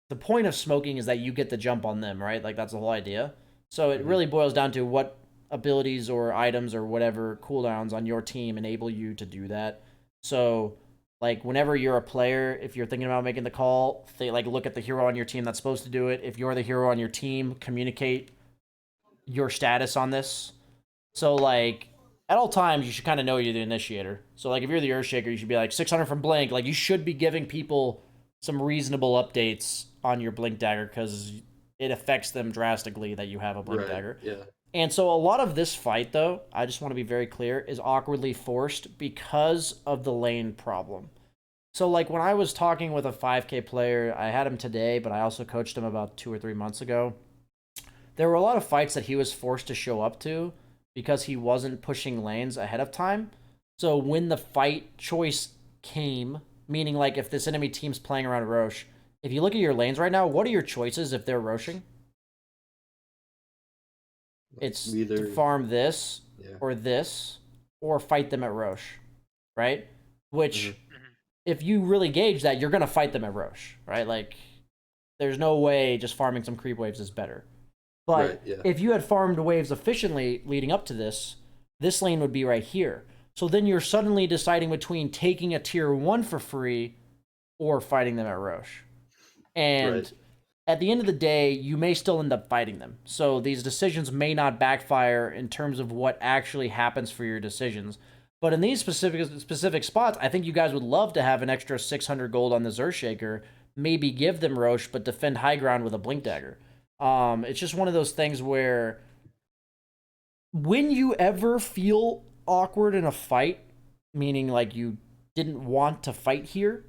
the point of smoking is that you get the jump on them, right? Like, that's the whole idea. So it really boils down to what abilities or items or whatever cooldowns on your team enable you to do that. So, like, whenever you're a player, if you're thinking about making the call, like, look at the hero on your team that's supposed to do it. If you're the hero on your team, communicate your status on this. So, like, at all times, you should kind of know you're the initiator. So, like, if you're the Earthshaker, you should be like, 600 from Blink. Like, you should be giving people some reasonable updates on your Blink Dagger because it affects them drastically that you have a Blink Dagger. Yeah. And so a lot of this fight, though, I just want to be very clear, is awkwardly forced because of the lane problem. So, like, when I was talking with a 5k player, I had him today, but I also coached him about 2 or 3 months ago. There were a lot of fights that he was forced to show up to because he wasn't pushing lanes ahead of time. So when the fight choice came, meaning, like, if this enemy team's playing around Roche, if you look at your lanes right now, what are your choices if they're Roshing? It's either to farm this, or this, or fight them at Roche, right? Which, if you really gauge that, you're going to fight them at Roche, right? Like, there's no way just farming some creep waves is better. But if you had farmed waves efficiently leading up to this, this lane would be right here. So then you're suddenly deciding between taking a tier 1 for free or fighting them at Roche. And at the end of the day, you may still end up fighting them. So these decisions may not backfire in terms of what actually happens for your decisions. But in these specific spots, I think you guys would love to have an extra 600 gold on this Earthshaker. Maybe give them Roche, but defend high ground with a Blink Dagger. It's just one of those things where when you ever feel awkward in a fight, meaning like you didn't want to fight here,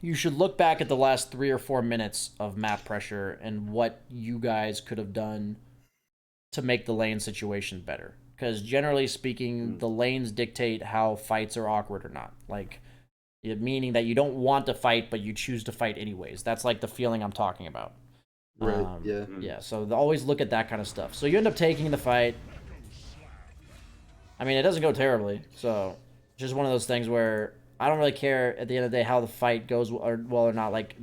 you should look back at the last 3 or 4 minutes of map pressure and what you guys could have done to make the lane situation better. Because generally speaking, the lanes dictate how fights are awkward or not. Like, meaning that you don't want to fight, but you choose to fight anyways. That's like the feeling I'm talking about. Right. Yeah. Yeah. So always look at that kind of stuff. So you end up taking the fight. I mean, it doesn't go terribly. So it's just one of those things where I don't really care at the end of the day how the fight goes well or not. Like,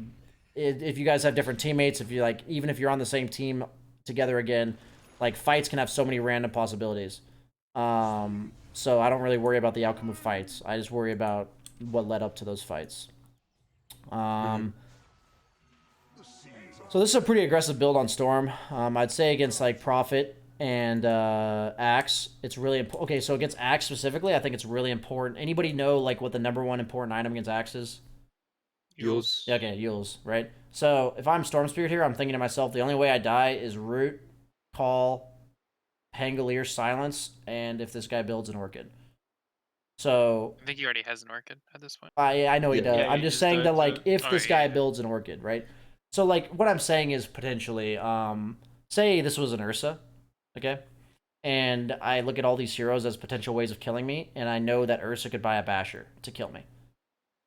if you guys have different teammates, if you like, even if you're on the same team together again, like fights can have so many random possibilities. So I don't really worry about the outcome of fights. I just worry about what led up to those fights. So this is a pretty aggressive build on Storm. I'd say against like Prophet and Axe, it's really important. Okay, so against Axe specifically, I think it's really important. Anybody know like what the #1 important item against Axe is? Yules. Yeah, okay, Yules, right? So if I'm Storm Spirit here, I'm thinking to myself, the only way I die is Root, Call, Pangolier, Silence, and if this guy builds an Orchid. So I think he already has an Orchid at this point. I know he does. Yeah, I'm he just just saying died that like to- if this yeah, guy yeah. builds an Orchid, right? So like what I'm saying is potentially, say this was an Ursa, okay? And I look at all these heroes as potential ways of killing me, and I know that Ursa could buy a Basher to kill me.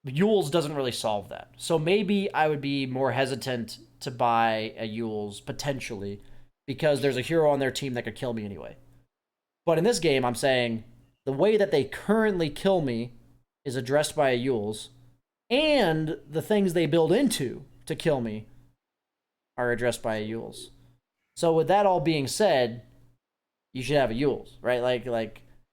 Yules doesn't really solve that. So maybe I would be more hesitant to buy a Yules, potentially, because there's a hero on their team that could kill me anyway. But in this game, I'm saying the way that they currently kill me is addressed by a Yules, and the things they build into to kill me are addressed by a Yules. So with that all being said, you should have a Yules, right?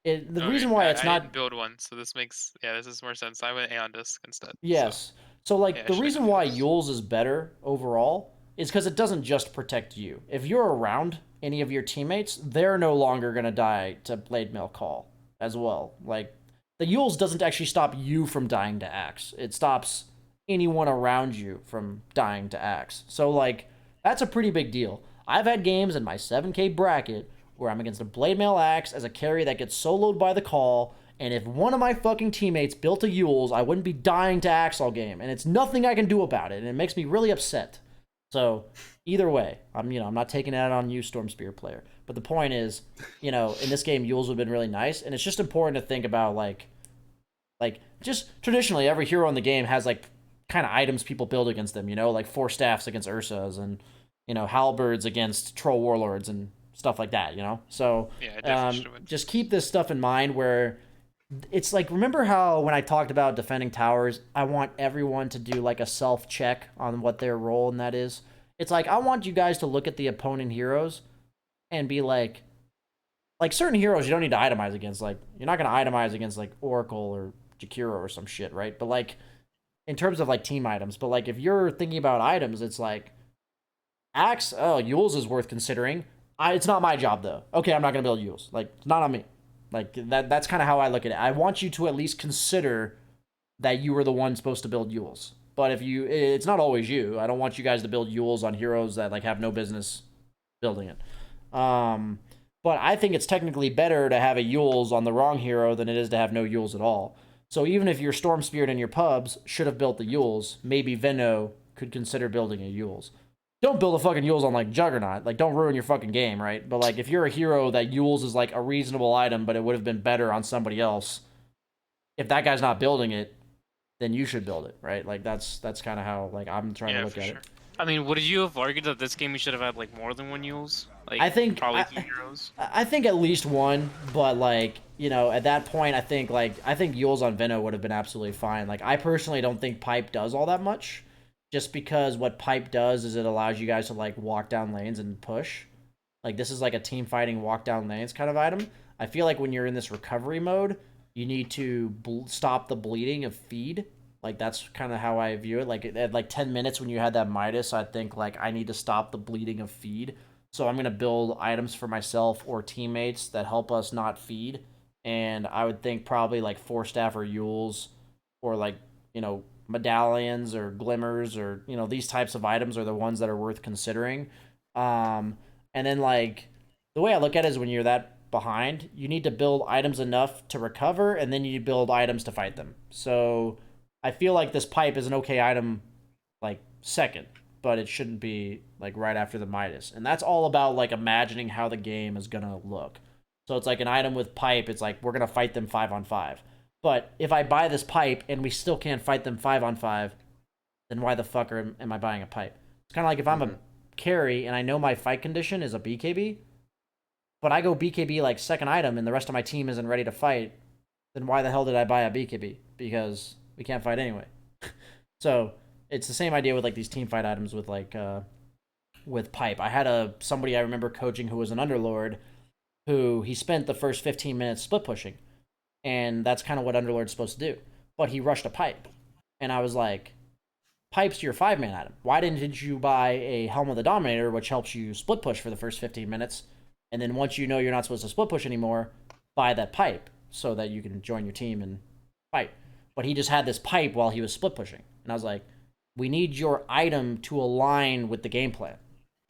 The reason why it's I not didn't build one, so this makes this is more sense. I went Aeon Disc instead. yes. So like yeah, I the should reason have why Yules. Yules is better overall is because it doesn't just protect you. If you're around any of your teammates, they're no longer gonna die to Blade Mail Call as well. Like the Yules doesn't actually stop you from dying to Axe. It stops anyone around you from dying to Axe. So like that's a pretty big deal. I've had games in my 7K bracket where I'm against a Blade Mail Axe as a carry that gets soloed by the call, and if one of my fucking teammates built a Yules, I wouldn't be dying to Axe all game, and it's nothing I can do about it, and it makes me really upset. So either way, I'm not taking that on you, Storm Spear player. But the point is, in this game, Yules would have been really nice, and it's just important to think about like just traditionally every hero in the game has like kind of items people build against them, like 4 staffs against Ursas and halberds against troll warlords and stuff like that, So Yeah, I definitely should have. just keep this stuff in mind where it's like, remember how when I talked about defending towers, I want everyone to do like a self-check on what their role in that is. It's like, I want you guys to look at the opponent heroes and be like certain heroes you don't need to itemize against. Like, you're not going to itemize against like Oracle or Jakiro or some shit, right? But like, in terms of like team items, but like if you're thinking about items, it's like Axe, Yules is worth considering. It's not my job though. Okay, I'm not gonna build Yules. Like, it's not on me. Like that's kind of how I look at it. I want you to at least consider that you were the one supposed to build Yules. But it's not always you. I don't want you guys to build Yules on heroes that like have no business building it. But I think it's technically better to have a Yules on the wrong hero than it is to have no Yules at all. So even if your Storm Spirit and your pubs should have built the Yules, maybe Venno could consider building a Yules. Don't build a fucking Yules on like Juggernaut. Like, don't ruin your fucking game, right? But like, if you're a hero that Yules is like a reasonable item, but it would have been better on somebody else, if that guy's not building it, then you should build it, right? Like that's kind of how like I'm trying to look at it. I mean, would you have argued that this game you should have had like more than one Yules? Like, I think probably 2 heroes. I think at least one, but like at that point, I think Yules on Venno would have been absolutely fine. Like, I personally don't think Pipe does all that much, just because what Pipe does is it allows you guys to like walk down lanes and push. Like, this is like a team fighting walk down lanes kind of item. I feel like when you're in this recovery mode, you need to stop the bleeding of feed Like that's kind of how I view it. Like at like 10 minutes when you had that Midas, I think like I need to stop the bleeding of feed. So I'm gonna build items for myself or teammates that help us not feed. And I would think probably like Force Staff or Yules or like, you know, medallions or glimmers or, you know, these types of items are the ones that are worth considering. And then like the way I look at it is when you're that behind, you need to build items enough to recover and then you build items to fight them. So I feel like this pipe is an okay item, like second, but it shouldn't be like right after the Midas. And that's all about like imagining how the game is gonna look. So it's like an item with pipe. It's like we're gonna fight them 5-on-5. But if I buy this pipe and we still can't fight them 5-on-5, then why the fuck am I buying a pipe? It's kind of like if I'm a carry and I know my fight condition is a BKB, but I go BKB like second item and the rest of my team isn't ready to fight, then why the hell did I buy a BKB? Because we can't fight anyway. So it's the same idea with like these team fight items with pipe. I had somebody I remember coaching who was an underlord who he spent the first 15 minutes split pushing. And that's kind of what underlord's supposed to do. But he rushed a pipe. And I was like, pipe's your 5-man item. Why didn't you buy a Helm of the Dominator, which helps you split push for the first 15 minutes? And then once you know you're not supposed to split push anymore, buy that pipe so that you can join your team and fight. But he just had this pipe while he was split pushing. And I was like, we need your item to align with the game plan.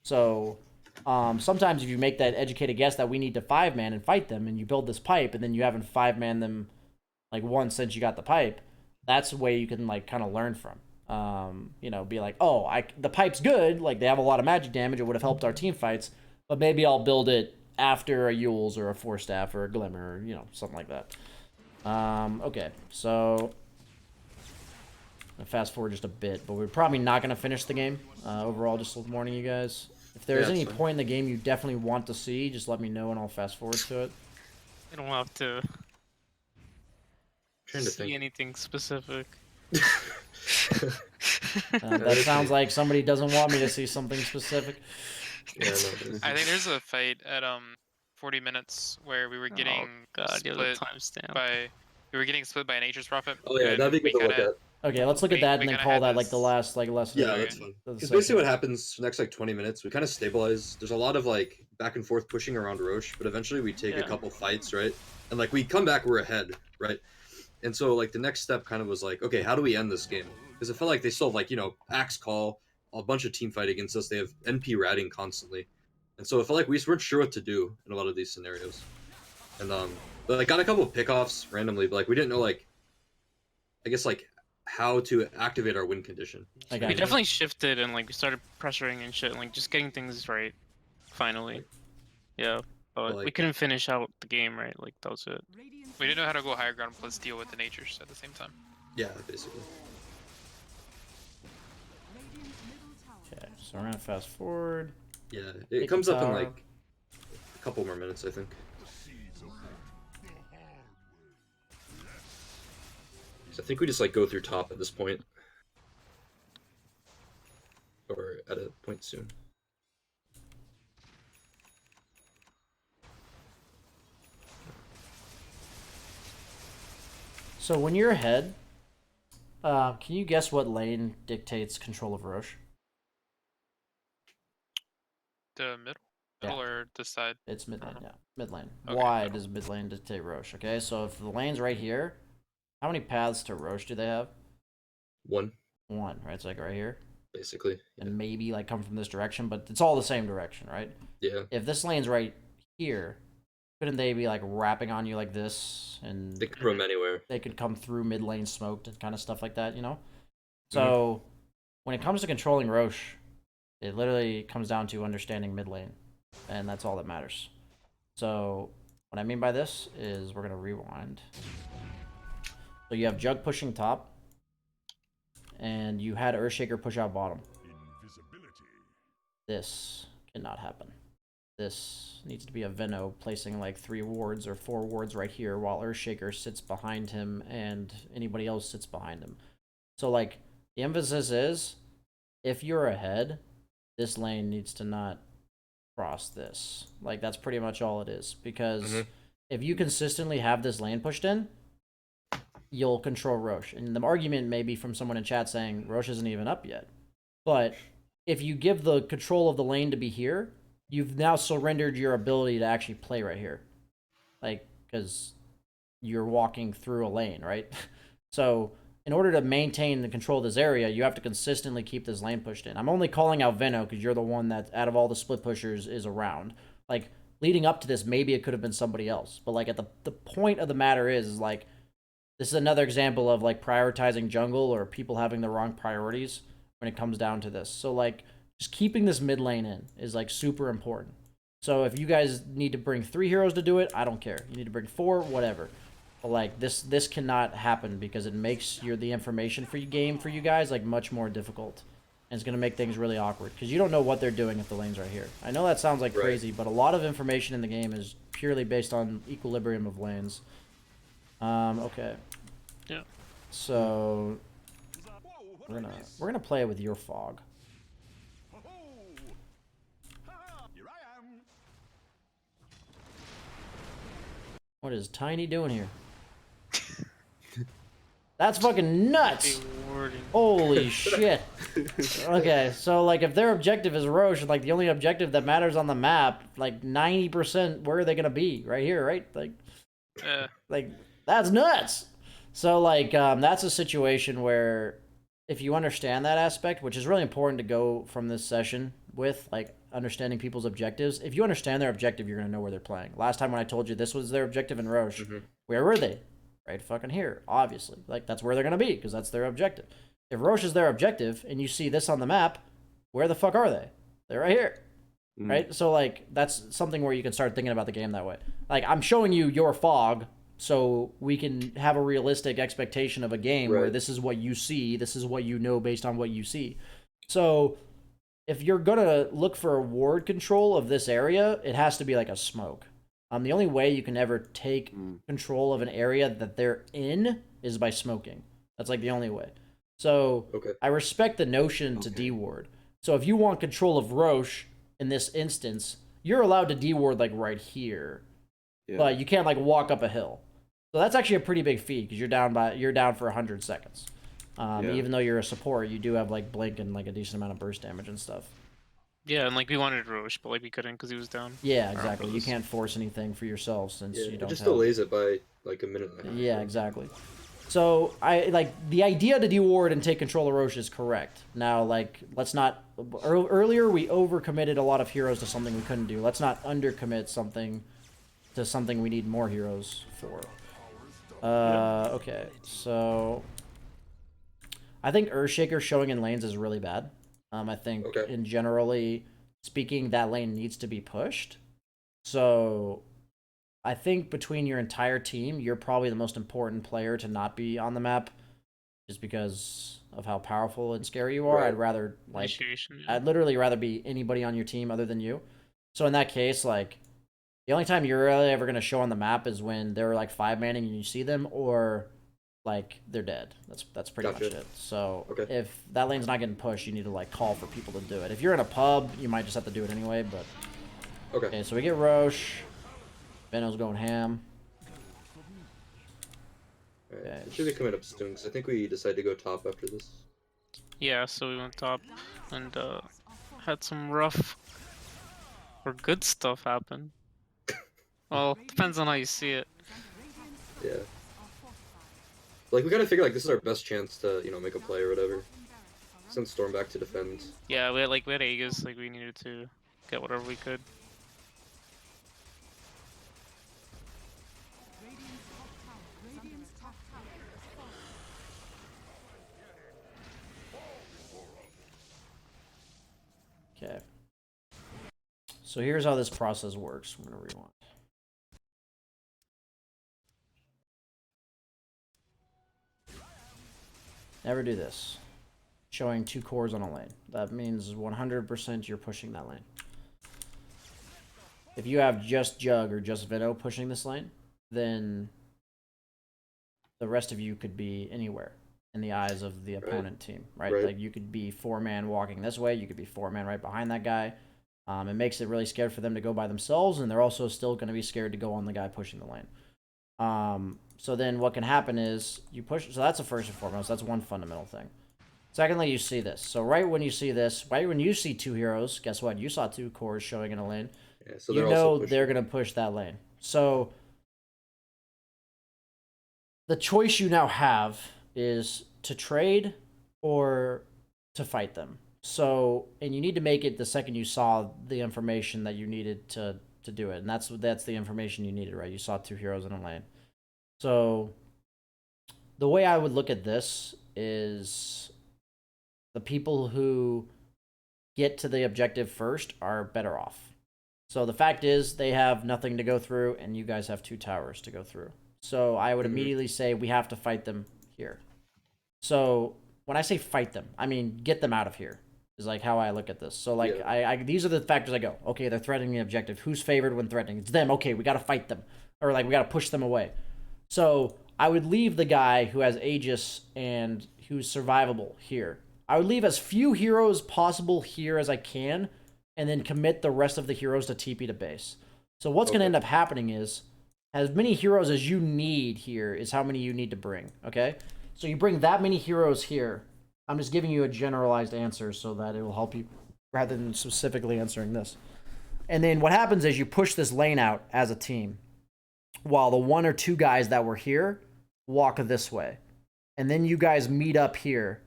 So sometimes if you make that educated guess that we need to 5-man and fight them and you build this pipe and then you haven't 5-man them like once since you got the pipe, that's a way you can like kind of learn from. You know, be like, oh, the pipe's good. Like they have a lot of magic damage. It would have helped our team fights, but maybe I'll build it after a Yules or a Force Staff or a Glimmer, or, you know, something like that. Okay, so fast forward just a bit, but we're probably not going to finish the game. Overall, just warning you guys. If there's any point in the game you definitely want to see, just let me know and I'll fast forward to it. I don't have to Trying to see think. anything specific. That sounds like somebody doesn't want me to see something specific. Yeah, I think there's a fight at 40 minutes where we were getting split by a Nature's Prophet. Oh yeah, that'd be good to look at. Okay, let's look at that and then call that like the last like lesson. Yeah, that's fine. Because basically what happens for the next like 20 minutes, we kind of stabilize. There's a lot of like back and forth pushing around Roche, but eventually we take a couple fights, right? And like we come back, we're ahead, right? And so like the next step kind of was like, okay, how do we end this game? Because it felt like they still have like, you know, Axe Call, a bunch of team fight against us. They have NP ratting constantly. And so it felt like we weren't sure what to do in a lot of these scenarios. And but I got a couple of pickoffs randomly, but like we didn't know like, I guess like how to activate our win condition. We definitely shifted and like we started pressuring and shit, and like just getting things right. Finally, yeah. But like, we couldn't finish out the game right. Like that was it. We didn't know how to go higher ground plus deal with the natures at the same time. Yeah, basically. Okay, so we're gonna fast forward. Yeah, it comes up in like a couple more minutes, I think. So I think we just like go through top at this point, or at a point soon. So when you're ahead, can you guess what lane dictates control of Roche? The middle or this side? It's mid lane, yeah. Mid lane. Okay, Why does mid lane dictate Roche? Okay, so if the lane's right here, how many paths to Roche do they have? One, right? It's like right here. basically. Yeah. And maybe like come from this direction, but it's all the same direction, right? Yeah. If this lane's right here, couldn't they be like wrapping on you like this? And they could roam anywhere. They could come through mid lane smoked and kind of stuff like that, you know? So when it comes to controlling Roche, it literally comes down to understanding mid lane. And that's all that matters. So what I mean by this is we're going to rewind. So you have Jug pushing top. And you had Earthshaker push out bottom. This cannot happen. This needs to be a Venno placing like 3 wards or 4 wards right here while Earthshaker sits behind him and anybody else sits behind him. So like the emphasis is if you're ahead, this lane needs to not cross this. Like that's pretty much all it is. Because if you consistently have this lane pushed in, you'll control Roche. And the argument may be from someone in chat saying Roche isn't even up yet. But if you give the control of the lane to be here, you've now surrendered your ability to actually play right here. Like, because you're walking through a lane, right? So in order to maintain the control of this area, you have to consistently keep this lane pushed in. I'm only calling out Veno because you're the one that, out of all the split pushers, is around. Like, leading up to this, maybe it could have been somebody else. But, like, at the point of the matter is, like, this is another example of, like, prioritizing jungle or people having the wrong priorities when it comes down to this. So, like, just keeping this mid lane in is, like, super important. So if you guys need to bring 3 heroes to do it, I don't care. You need to bring 4, whatever. But, like, this cannot happen because it makes the information for you game for you guys, like, much more difficult. And it's going to make things really awkward because you don't know what they're doing if the lane's right here. I know that sounds like crazy, but a lot of information in the game is purely based on equilibrium of lanes. Okay. Yeah. So we're gonna play with your fog. What is Tiny doing here? That's fucking nuts! Holy shit. Okay, so, like, if their objective is Roche, like, the only objective that matters on the map, like, 90%, where are they gonna be? Right here, right? Like, that's nuts! So, like, that's a situation where, if you understand that aspect, which is really important to go from this session with, like, understanding people's objectives. If you understand their objective, you're gonna know where they're playing. Last time when I told you this was their objective in Roche, where were they? Right fucking here, obviously. Like, that's where they're gonna be, because that's their objective. If Roche is their objective, and you see this on the map, where the fuck are they? They're right here. Right? So, like, that's something where you can start thinking about the game that way. Like, I'm showing you your fog, so we can have a realistic expectation of a game where this is what you see, this is what you know based on what you see. So, if you're gonna look for a ward control of this area, it has to be like a smoke. The only way you can ever take control of an area that they're in is by smoking. That's, like, the only way. So I respect the notion to deward. So if you want control of Roche in this instance, you're allowed to deward, like, right here, but you can't, like, walk up a hill. So that's actually a pretty big feat because you're down for 100 seconds. Even though you're a support, you do have, like, blink and, like, a decent amount of burst damage and stuff. Yeah, and, like, we wanted Roche, but, like, we couldn't because he was down. Yeah, exactly. You can't force anything for yourself since you don't. It just delays it by, like, a minute and a half. Yeah, exactly. So the idea to deward and take control of Roche is correct. Now, like, let's not. Earlier we overcommitted a lot of heroes to something we couldn't do. Let's not undercommit something to something we need more heroes for. Okay, so I think Earthshaker showing in lanes is really bad. I think in generally speaking, that lane needs to be pushed. So I think between your entire team, you're probably the most important player to not be on the map, just because of how powerful and scary you are. I'd rather, like, I'd literally rather be anybody on your team other than you. So in that case, like, the only time you're really ever gonna show on the map is when they're, like, 5-manning and you see them, or, like, they're dead. That's pretty much it. So if that lane's not getting pushed, you need to, like, call for people to do it. If you're in a pub, you might just have to do it anyway. But okay, so we get Roche. Veno's going ham. Okay. Should be coming up soon because I think we decided to go top after this. Yeah, so we went top and had some rough or good stuff happen. Well, depends on how you see it. Yeah. Like, we gotta figure, like, this is our best chance to, you know, make a play or whatever. Send Storm back to defend. Yeah, we had Aegis, like, we needed to get whatever we could. Okay. So here's how this process works. I'm gonna rewind. Never do this. Showing 2 cores on a lane. That means 100% you're pushing that lane. If you have just Jug or just Veno pushing this lane, then the rest of you could be anywhere in the eyes of the opponent team, right? Like, you could be 4-man walking this way, you could be 4-man right behind that guy. It makes it really scared for them to go by themselves, and they're also still going to be scared to go on the guy pushing the lane. So then what can happen is you push. So that's the first and foremost. That's one fundamental thing. Secondly, you see this. So right when you see this, right when you see two heroes, guess what? You saw two cores showing in a lane. Yeah, so You know they're going to push that lane. So the choice you now have is to trade or to fight them. So, and you need to make it the second you saw the information that you needed to do it. And that's the information you needed, right? You saw two heroes in a lane. So the way I would look at this is the people who get to the objective first are better off. So the fact is they have nothing to go through and you guys have two towers to go through. So I would immediately say we have to fight them here. So when I say fight them, I mean get them out of here is like how I look at this. So like I these are the factors I go, okay, they're threatening the objective. Who's favored when threatening? It's them. Okay, we got to fight them. Or like we got to push them away. So I would leave the guy who has Aegis and who's survivable here. I would leave as few heroes possible here as I can and then commit the rest of the heroes to TP to base. So what's going to end up happening is as many heroes as you need here is how many you need to bring, okay? So you bring that many heroes here. I'm just giving you a generalized answer so that it will help you rather than specifically answering this. And then what happens is you push this lane out as a team while the one or two guys that were here walk this way. And then you guys meet up here.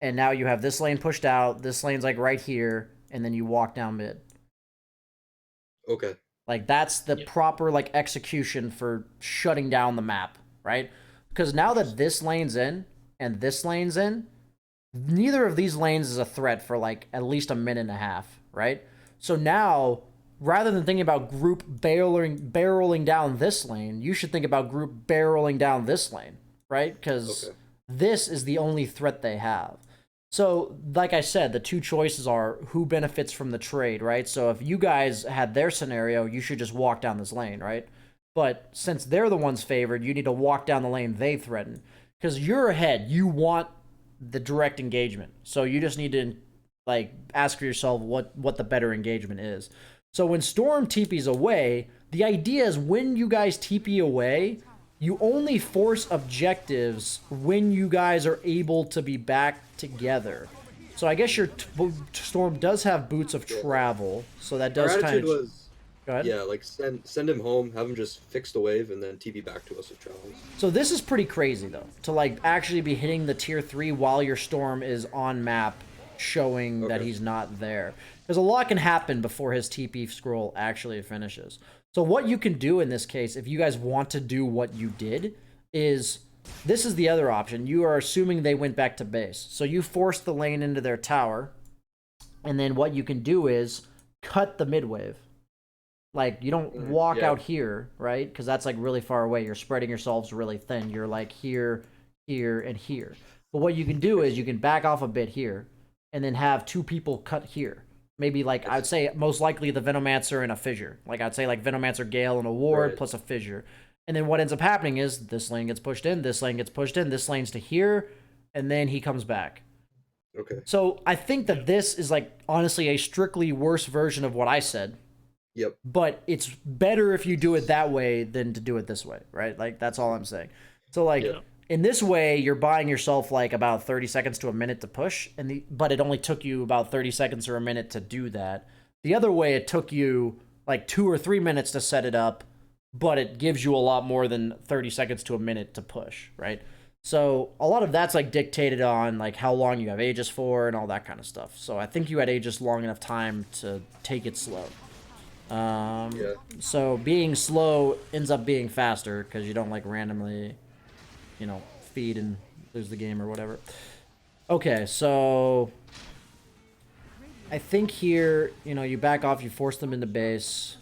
And now you have this lane pushed out, this lane's like right here, and then you walk down mid. Okay. Like that's the proper like execution for shutting down the map, right? Because now that this lane's in and this lane's in, neither of these lanes is a threat for like at least a minute and a half, right? So now, rather than thinking about group barreling down this lane, you should think about group barreling down this lane, right? Because this is the only threat they have. So, like I said, the two choices are who benefits from the trade, right? So if you guys had their scenario, you should just walk down this lane, right? But since they're the ones favored, you need to walk down the lane they threaten. Because you're ahead. You want the direct engagement. So you just need to like ask yourself what the better engagement is. So when Storm TP's away, the idea is when you guys TP away, you only force objectives when you guys are able to be back together. So I guess your Storm does have boots of travel, so that does kind of... Go ahead. Yeah, like send him home, have him just fix the wave, and then TP back to us with travels. So this is pretty crazy, though, to like actually be hitting the tier 3 while your Storm is on map, showing that he's not there. Because a lot can happen before his TP scroll actually finishes. So what you can do in this case, if you guys want to do what you did, is this is the other option. You are assuming they went back to base. So you force the lane into their tower, and then what you can do is cut the mid wave. Like, you don't walk out here, right? Because that's, like, really far away. You're spreading yourselves really thin. You're, like, here, here, and here. But what you can do is you can back off a bit here and then have two people cut here. Maybe, like, I would say most likely the Venomancer and a Fissure. Like, I'd say, like, Venomancer, Gale, and a Ward plus a Fissure. And then what ends up happening is this lane gets pushed in, this lane gets pushed in, this lane's to here, and then he comes back. Okay. So I think that this is, like, honestly a strictly worse version of what I said. Yep. But it's better if you do it that way than to do it this way, right? Like, that's all I'm saying. So, like, in this way, you're buying yourself, like, about 30 seconds to a minute to push, but it only took you about 30 seconds or a minute to do that. The other way, it took you, like, 2 or 3 minutes to set it up, but it gives you a lot more than 30 seconds to a minute to push, right? So, a lot of that's, like, dictated on, like, how long you have Aegis for and all that kind of stuff. So, I think you had Aegis long enough time to take it slow. So being slow ends up being faster because you don't like randomly, you know, feed and lose the game or whatever. Okay, so I think here, you know, you back off, you force them into base.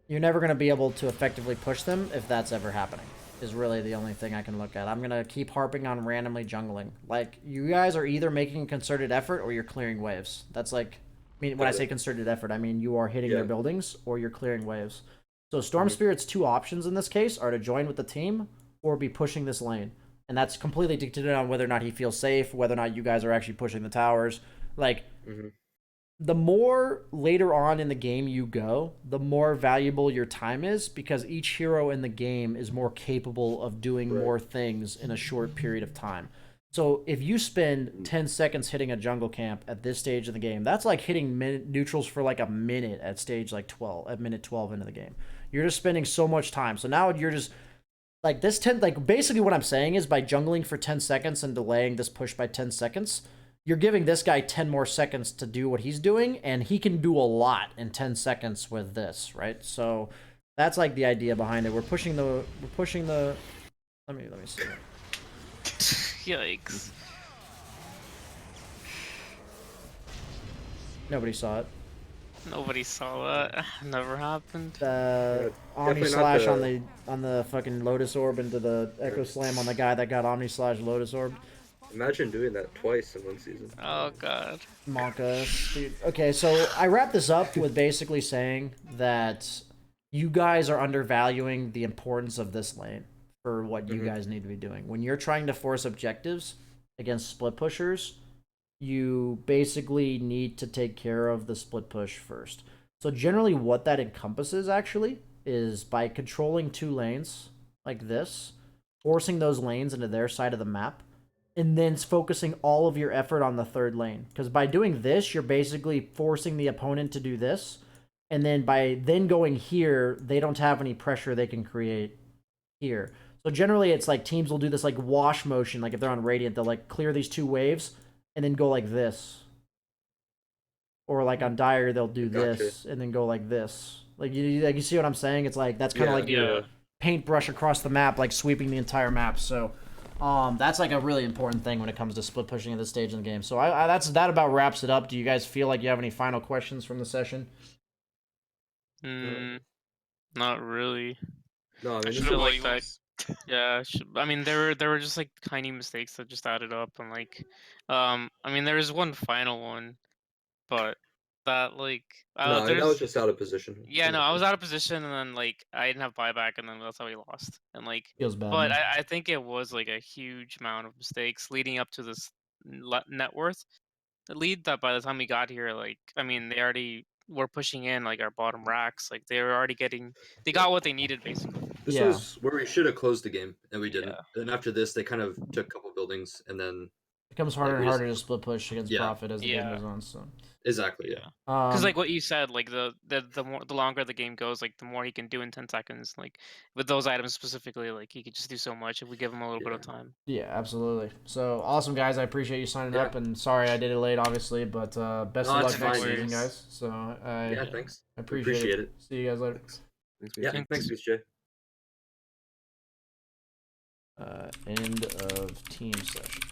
You're never going to be able to effectively push them if that's ever happening. Is really the only thing I can look at. I'm going to keep harping on randomly jungling. Like, you guys are either making a concerted effort or you're clearing waves. That's like, I mean, when I say concerted effort, I mean you are hitting their buildings or you're clearing waves. So Storm Spirit's two options in this case are to join with the team or be pushing this lane. And that's completely dictated on whether or not he feels safe, whether or not you guys are actually pushing the towers. Like, the more later on in the game you go, the more valuable your time is because each hero in the game is more capable of doing more things in a short period of time. So if you spend 10 seconds hitting a jungle camp at this stage of the game, that's like hitting neutrals for like a minute at stage like 12, at minute 12 into the game. You're just spending so much time. So now you're just like this 10, like basically what I'm saying is by jungling for 10 seconds and delaying this push by 10 seconds, you're giving this guy 10 more seconds to do what he's doing, and he can do a lot in 10 seconds with this, right? So that's like the idea behind it. We're pushing the let me see. Yikes. Nobody saw it. Nobody saw that. Never happened. Omni slash on the fucking Lotus Orb into the Echo Slam on the guy that got Omni slash Lotus Orb. Imagine doing that twice in one season. Oh god. Monka, dude. Okay, so I wrap this up with basically saying that you guys are undervaluing the importance of this lane for what you guys need to be doing. When you're trying to force objectives against split pushers, you basically need to take care of the split push first. So generally what that encompasses actually is by controlling 2 lanes like this, forcing those lanes into their side of the map, and then focusing all of your effort on the 3rd lane. Because by doing this, you're basically forcing the opponent to do this, and then by then going here, they don't have any pressure they can create here. So generally it's like teams will do this like wash motion, like if they're on Radiant, they'll like clear these 2 waves, and then go like this. Or like on Dire, they'll do this, and then go like this. Like you see what I'm saying? It's like, that's kind of like your paintbrush across the map, like sweeping the entire map, so... that's like a really important thing when it comes to split pushing at this stage in the game. So that about wraps it up. Do you guys feel like you have any final questions from the session? Not really. No, I mean, I this should is have like like that. Yeah, I mean there were just like tiny mistakes that just added up, and like, I mean there was one final one, but that like, no, that was just out of position. yeah, no, I was out of position, and then like I didn't have buyback, and then that's how we lost. And like, Feels bad. but Man. I think it was like a huge amount of mistakes leading up to this net worth lead that by the time we got here, like, I mean, they already were pushing in like our bottom racks, like they were already getting, they got what they needed basically. This was where we should have closed the game, and we didn't. Yeah. And after this, they kind of took a couple buildings, and then It becomes harder and harder to split push against Profit as the game Yeah. goes on. So exactly, yeah. Because like what you said, like the longer the game goes, like the more he can do in 10 seconds. Like with those items specifically, like he could just do so much if we give him a little bit of time. Yeah, absolutely. So awesome, guys. I appreciate you signing up, and sorry I did it late, obviously, but best of luck next season, guys. So Thanks. I appreciate it. See you guys later. Thanks, Beast J. End of team session.